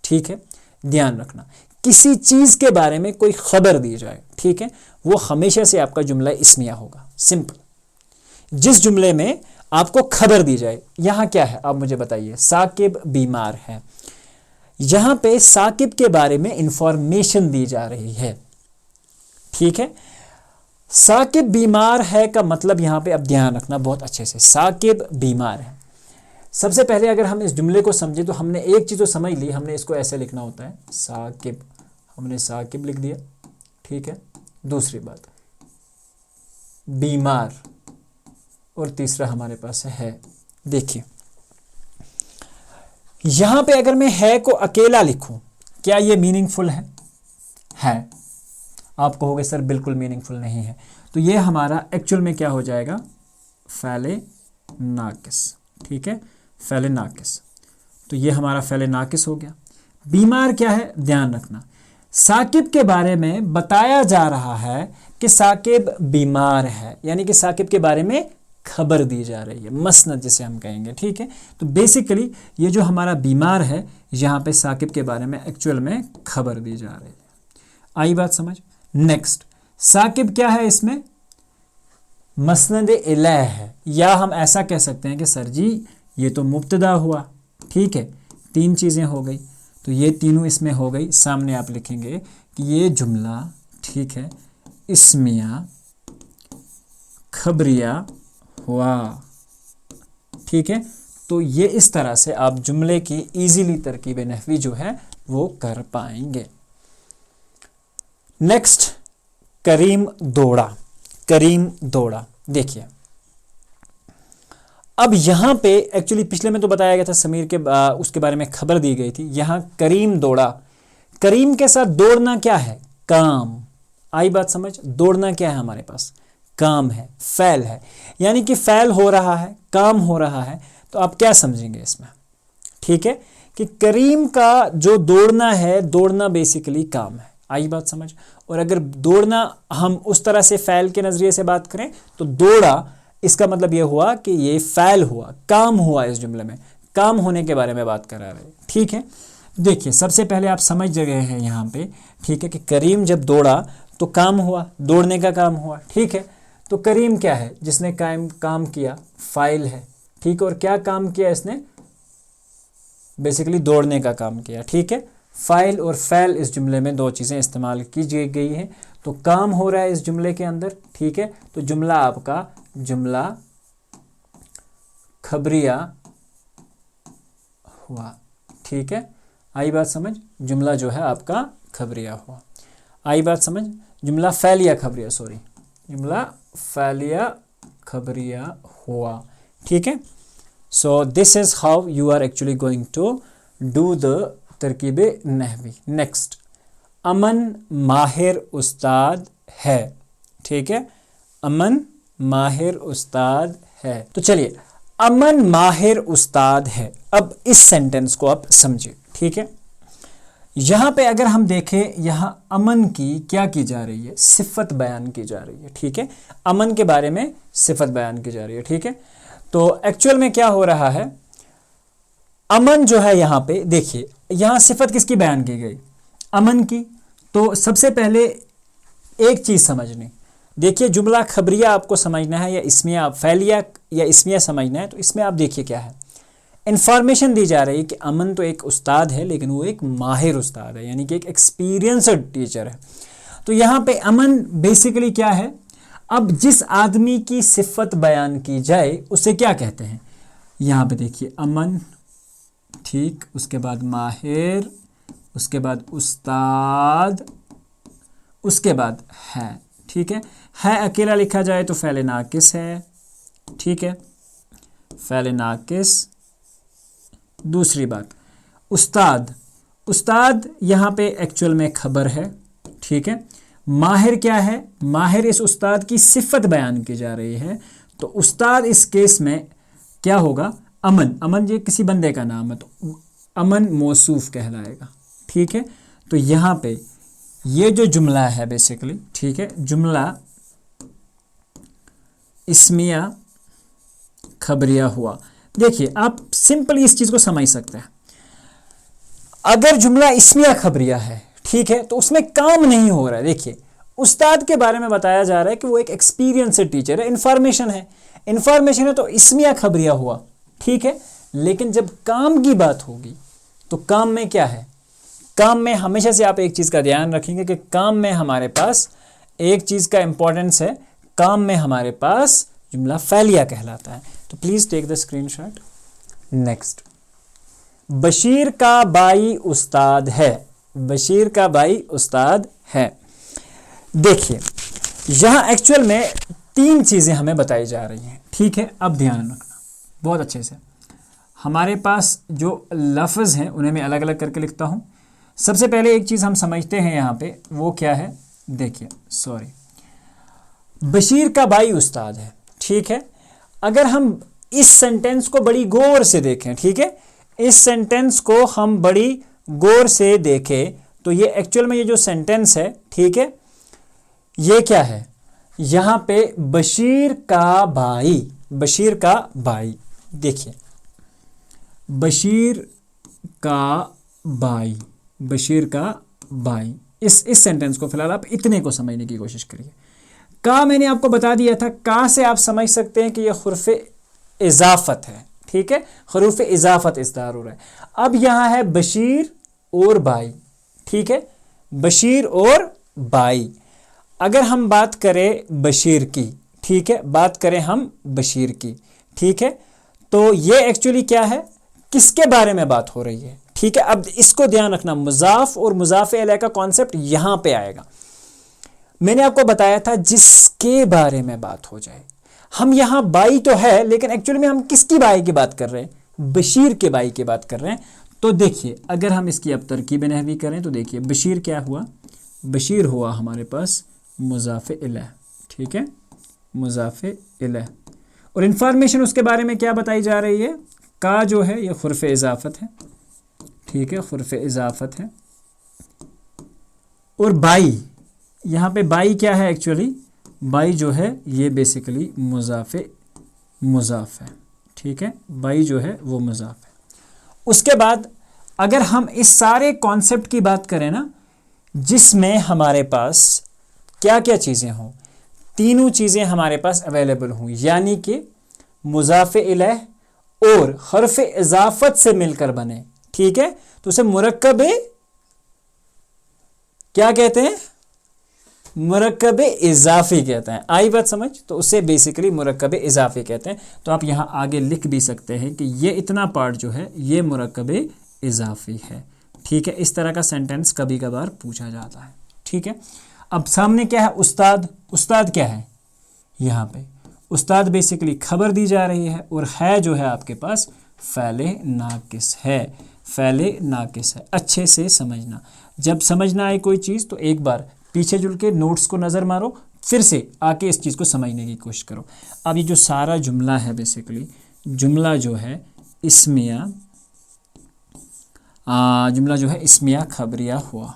ठीक है, ध्यान रखना, किसी चीज़ के बारे में कोई खबर दी जाए, ठीक है, वो हमेशा से आपका जुमला इस्मिया होगा। सिंपल। जिस जुमले में आपको खबर दी जाए, यहां क्या है आप मुझे बताइए, साकिब बीमार है, यहां पे साकिब के बारे में इंफॉर्मेशन दी जा रही है, ठीक है। साकिब बीमार है का मतलब यहां पे अब ध्यान रखना बहुत अच्छे से, साकिब बीमार है। सबसे पहले अगर हम इस जुमले को समझे तो हमने एक चीज तो समझ ली, हमने इसको ऐसे लिखना होता है साकिब, हमने साकिब लिख दिया, ठीक है। दूसरी बात बीमार, और तीसरा हमारे पास है। देखिए यहां पे अगर मैं है को अकेला लिखूं, क्या ये मीनिंगफुल है? आप कहोगे सर बिल्कुल मीनिंगफुल नहीं है, तो ये हमारा एक्चुअल में क्या हो जाएगा, फ़ैले नाकिस, ठीक है, फ़ैले नाकिस। तो ये हमारा फ़ैले नाकिस हो गया। बीमार क्या है, ध्यान रखना, साकिब के बारे में बताया जा रहा है कि साकिब बीमार है, यानी कि साकिब के बारे में खबर दी जा रही है, मसनद जिसे हम कहेंगे, ठीक है। तो बेसिकली ये जो हमारा बीमार है, यहाँ पे साकिब के बारे में एक्चुअल में खबर दी जा रही है। आई बात समझ? नेक्स्ट, साकिब क्या है, इसमें मसनद इलैह है, या हम ऐसा कह सकते हैं कि सर जी ये तो मुब्तदा हुआ, ठीक है, तीन चीज़ें हो गई, तो ये तीनों इसमें हो गई। सामने आप लिखेंगे कि ये जुमला, ठीक है, इस्मिया खबरिया हुआ, ठीक है। तो ये इस तरह से आप जुमले की इजीली तरकीब नहवी जो है वो कर पाएंगे। नेक्स्ट, करीम दौड़ा, करीम दौड़ा। देखिए अब यहां पे एक्चुअली पिछले में तो बताया गया था समीर के उसके बारे में खबर दी गई थी, यहां करीम दौड़ा, करीम के साथ दौड़ना क्या है, काम। आई बात समझ? दौड़ना क्या है हमारे पास, काम है, फ़ैल है, यानी कि फ़ैल हो रहा है, काम हो रहा है। तो आप क्या समझेंगे इसमें, ठीक है, कि करीम का जो दौड़ना है, दौड़ना बेसिकली काम है। आई बात समझ? और अगर दौड़ना हम उस तरह से फ़ैल के नज़रिए से बात करें तो दौड़ा, इसका मतलब ये हुआ कि ये फ़ैल हुआ, काम हुआ, इस जुमले में काम होने के बारे में बात करा रहे, ठीक है। देखिए सबसे पहले आप समझ गए हैं यहाँ पे, ठीक है, कि करीम जब दौड़ा तो काम हुआ, दौड़ने का काम हुआ, ठीक है। तो करीम क्या है, जिसने काम किया, फ़ाइल है, ठीक है, और क्या काम किया इसने, बेसिकली दौड़ने का काम किया, ठीक है। फ़ाइल और फ़ैल इस जुमले में दो चीज़ें इस्तेमाल की गई हैं, तो काम हो रहा है इस जुमले के अंदर, ठीक है। तो जुमला आपका जुमला खबरिया हुआ, ठीक है। आई बात समझ? जुमला जो है आपका खबरिया हुआ। आई बात समझ? जुमला फ़ैलिया खबरिया, सॉरी, जुमला फ़ैलिया खबरिया हुआ, ठीक है। So this is how you are actually going to do the तरकीब नहवी। नेक्स्ट, अमन माहिर उस्ताद है, ठीक है, अमन माहिर उस्ताद है। तो चलिए, अमन माहिर उस्ताद है। अब इस सेंटेंस को आप समझिए, ठीक है। यहां पे अगर हम देखें, यहां अमन की क्या की जा रही है, सिफत बयान की जा रही है, ठीक है, अमन के बारे में सिफत बयान की जा रही है, ठीक है। तो एक्चुअल में क्या हो रहा है, अमन जो है यहां पे देखिए, यहां सिफत किसकी बयान की गई, अमन की। तो सबसे पहले एक चीज समझनी, देखिए जुमला खबरिया आपको समझना है या इसमिया फ़ैलिया या इसमिया समझना है, तो इसमें आप देखिए क्या है, इंफॉर्मेशन दी जा रही है कि अमन तो एक उस्ताद है, लेकिन वो एक माहिर उस्ताद है, यानी कि एक एक्सपीरियंस्ड टीचर है। तो यहाँ पे अमन बेसिकली क्या है, अब जिस आदमी की सिफत बयान की जाए उसे क्या कहते हैं, यहाँ पे देखिए अमन, ठीक, उसके बाद माहिर, उसके बाद उस्ताद, उसके बाद है, ठीक है अकेला लिखा जाए तो फ़ैल नाकिस है, ठीक है, फ़ैल नाकिस। दूसरी बात, उस्ताद, उस्ताद यहाँ पे एक्चुअल में खबर है, ठीक है। माहिर क्या है, माहिर इस उस्ताद की सिफत बयान की जा रही है, तो उस्ताद इस केस में क्या होगा, अमन, अमन ये किसी बंदे का नाम है, तो अमन मौसूफ कहलाएगा, ठीक है। तो यहाँ पे ये जो जुमला है बेसिकली, ठीक है, जुमला इस्मिया खबरिया हुआ। देखिए आप सिंपली इस चीज को समझ सकते हैं। अगर जुमला इस्मिया खबरिया है, ठीक है, तो उसमें काम नहीं हो रहा है। देखिए उस्ताद के बारे में बताया जा रहा है कि वो एक एक्सपीरियंस्ड टीचर है, इंफॉर्मेशन है, इंफॉर्मेशन है तो इस्मिया खबरिया हुआ, ठीक है। लेकिन जब काम की बात होगी तो काम में क्या है, काम में हमेशा से आप एक चीज का ध्यान रखेंगे कि काम में हमारे पास एक चीज का इंपॉर्टेंस है, काम में हमारे पास जुमला फ़ैलिया कहलाता है। तो please take the screenshot. Next, Bashir का भाई उस्ताद है। बशीर का भाई उस्ताद है। देखिए यहां एक्चुअल में 3 चीजें हमें बताई जा रही हैं, ठीक है। अब ध्यान रखना बहुत अच्छे से। हमारे पास जो लफ्ज़ हैं उन्हें मैं अलग अलग करके लिखता हूं। सबसे पहले एक चीज हम समझते हैं यहां पे, वो क्या है, देखिए सॉरी, बशीर का भाई उस्ताद है, ठीक है। अगर हम इस सेंटेंस को बड़ी गौर से देखें, ठीक है, इस सेंटेंस को हम बड़ी गौर से देखें तो ये एक्चुअल में ये जो सेंटेंस है, ठीक है, ये क्या है, यहां पे बशीर का भाई, बशीर का भाई, देखिए बशीर का भाई, बशीर का भाई, इस सेंटेंस को फिलहाल आप इतने को समझने की कोशिश करिए। का मैंने आपको बता दिया था, का से आप समझ सकते हैं कि यह हुर्फ इजाफत है, ठीक है, हुरूफ इजाफत इस्तार हो रहा है। अब यहां है बशीर और भाई, ठीक है, बशीर और भाई। अगर हम बात करें बशीर की, ठीक है, बात करें हम बशीर की, ठीक है, तो ये एक्चुअली क्या है, किसके बारे में बात हो रही है, ठीक है। अब इसको ध्यान रखना, मुजाफ और मुजाफ इलैह का कॉन्सेप्ट यहां पे आएगा। मैंने आपको बताया था जिसके बारे में बात हो जाए, हम यहां बाई तो है लेकिन एक्चुअली में हम किसकी बाई की बात कर रहे हैं, बशीर के बाई की बात कर रहे हैं। तो देखिए अगर हम इसकी अब तरकीब नहवी करें तो देखिए बशीर क्या हुआ, बशीर हुआ हमारे पास मुजाफ इलैह, ठीक है, मुजाफ इलैह। और इंफॉर्मेशन उसके बारे में क्या बताई जा रही है, का जो है ये हुर्फ इजाफत है, ठीक है, हुर्फ इजाफत है। और बाई, यहाँ पे बाई क्या है, एक्चुअली बाई जो है ये बेसिकली मुजाफ है, ठीक है, बाई जो है वो मुजाफ है। उसके बाद अगर हम इस सारे कॉन्सेप्ट की बात करें ना, जिसमें हमारे पास क्या क्या चीज़ें हों, तीनों चीज़ें हमारे पास अवेलेबल हों, यानी कि मुजाफ इलैह और हर्फ इजाफत से मिलकर बने, ठीक है, तो उसे मुरक्कब क्या कहते हैं, मुरक्कब इजाफी कहते हैं। आई बात समझ, तो उसे बेसिकली मुरक्कब इजाफी कहते हैं। तो आप यहां आगे लिख भी सकते हैं कि ये इतना पार्ट जो है ये मुरक्कब इजाफी है, ठीक है। इस तरह का सेंटेंस कभी कभार पूछा जाता है, ठीक है। अब सामने क्या है, उस्ताद। उस्ताद क्या है, यहाँ पे उस्ताद बेसिकली खबर दी जा रही है और है जो है आपके पास फ़ैले नाकिस है, फ़ैले नाकिस है। अच्छे से समझना, जब समझना आए कोई चीज़ तो एक बार पीछे जुड़ के नोट्स को नज़र मारो, फिर से आके इस चीज़ को समझने की कोशिश करो। अब ये जो सारा जुमला है बेसिकली, जुमला जो है इस्मिया, जुमला जो है इस्मिया खबरिया हुआ,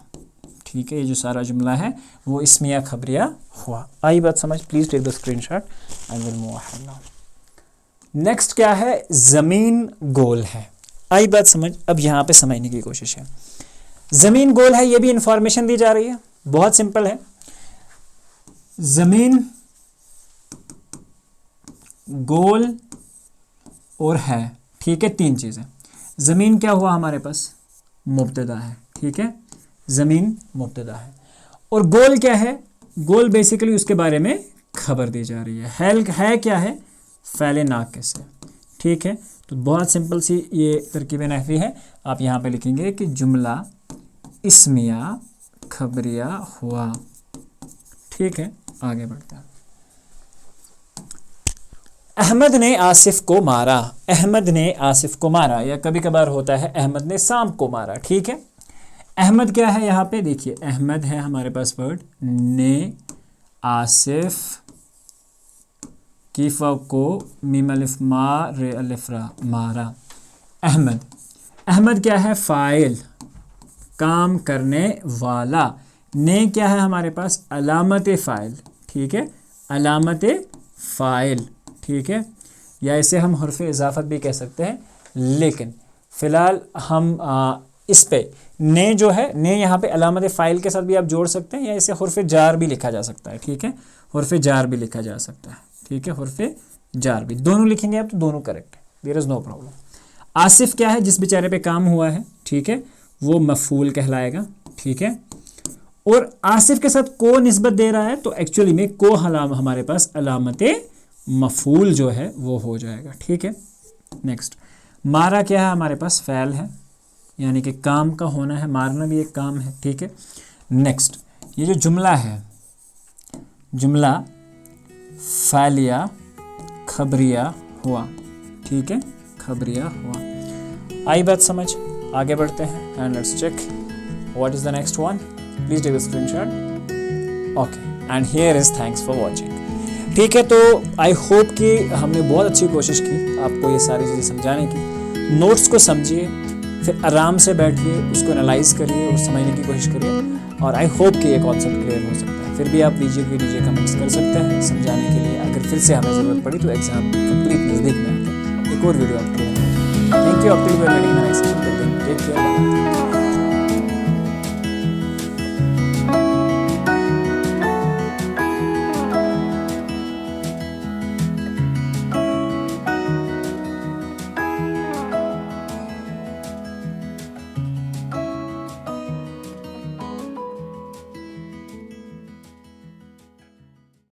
ठीक है, ये जो सारा जुमला है वो इस्मिया खबरिया हुआ। आई बात समझ, please take the screenshot, I will move ahead now. Next क्या है, ज़मीन गोल है। आई बात समझ, अब यहाँ पे समझने की कोशिश है। ज़मीन गोल है, ये भी इंफॉर्मेशन दी जा रही है, बहुत सिंपल है। ज़मीन गोल और है, ठीक है, 3 चीज़ें। ज़मीन क्या हुआ हमारे पास, मुब्तदा है, ठीक है, ज़मीन मुब्तदा है। और गोल क्या है, गोल बेसिकली उसके बारे में खबर दी जा रही है क्या है, फ़ैले नाकिस है, ठीक है। तो बहुत सिंपल सी ये तरकीब नहवी है। आप यहाँ पे लिखेंगे कि जुमला इस्मिया खबरिया हुआ, ठीक है। आगे बढ़ते हैं। अहमद ने आसिफ को मारा, अहमद ने आसिफ को मारा, या कभी कभार होता है अहमद ने सांप को मारा, ठीक है। अहमद क्या है यहाँ पे, देखिए अहमद है हमारे पास वर्ड, ने आसिफ कीफा को मीम अलिफ मा रे अलिफ रा, मारा। अहमद, अहमद क्या है, फ़ाइल, काम करने वाला। ने क्या है हमारे पास, अलामत फ़ाइल, ठीक है, अलामत फ़ाइल, ठीक है, या इसे हम हुर्फ़ इजाफ़त भी कह सकते हैं, लेकिन फ़िलहाल हम इस पे ने जो है, ने यहाँ पे अलामत फ़ाइल के साथ भी आप जोड़ सकते हैं, या इसे हुर्फ़ जार भी लिखा जा सकता है, ठीक है, हुर्फ़ जार भी लिखा जा सकता है, ठीक है, हुर्फ़ जार भी, दोनों लिखेंगे आप तो दोनों करेक्ट है, there is no problem. Asif क्या है, जिस बेचारे पे काम हुआ है, ठीक है, वो मफ़ूल कहलाएगा, ठीक है, और आसिफ के साथ को निस्बत दे रहा है तो एक्चुअली में को हमारे पास अलामत मफ़ूल जो है वो हो जाएगा, ठीक है। नेक्स्ट, मारा क्या है हमारे पास, फ़ैल है, यानी कि काम का होना है, मारना भी एक काम है, ठीक है। नेक्स्ट, ये जो जुमला है, जुमला फ़ालिया खबरिया हुआ, ठीक है, खबरिया हुआ। आई बात समझ, आगे बढ़ते हैं and let's check what is the next one. Please take a screenshot. Okay, and here is thanks for watching. ठीक है, तो आई होप कि हमने बहुत अच्छी कोशिश की आपको ये सारी चीज़ें समझाने की। नोट्स को समझिए, फिर आराम से बैठिए, उसको एनालाइज करिए और समझने की कोशिश करिए, और आई होप कि ये कॉन्सेप्ट क्लियर हो सकता है। फिर भी आप नीचे कमेंट्स कर सकते हैं समझाने के लिए। अगर फिर से हमें ज़रूरत पड़ी तो एग्जाम कंप्लीट नज़दीक में आकर एक और वीडियो आपको। थैंक यू, आपके लिए टेक केयर।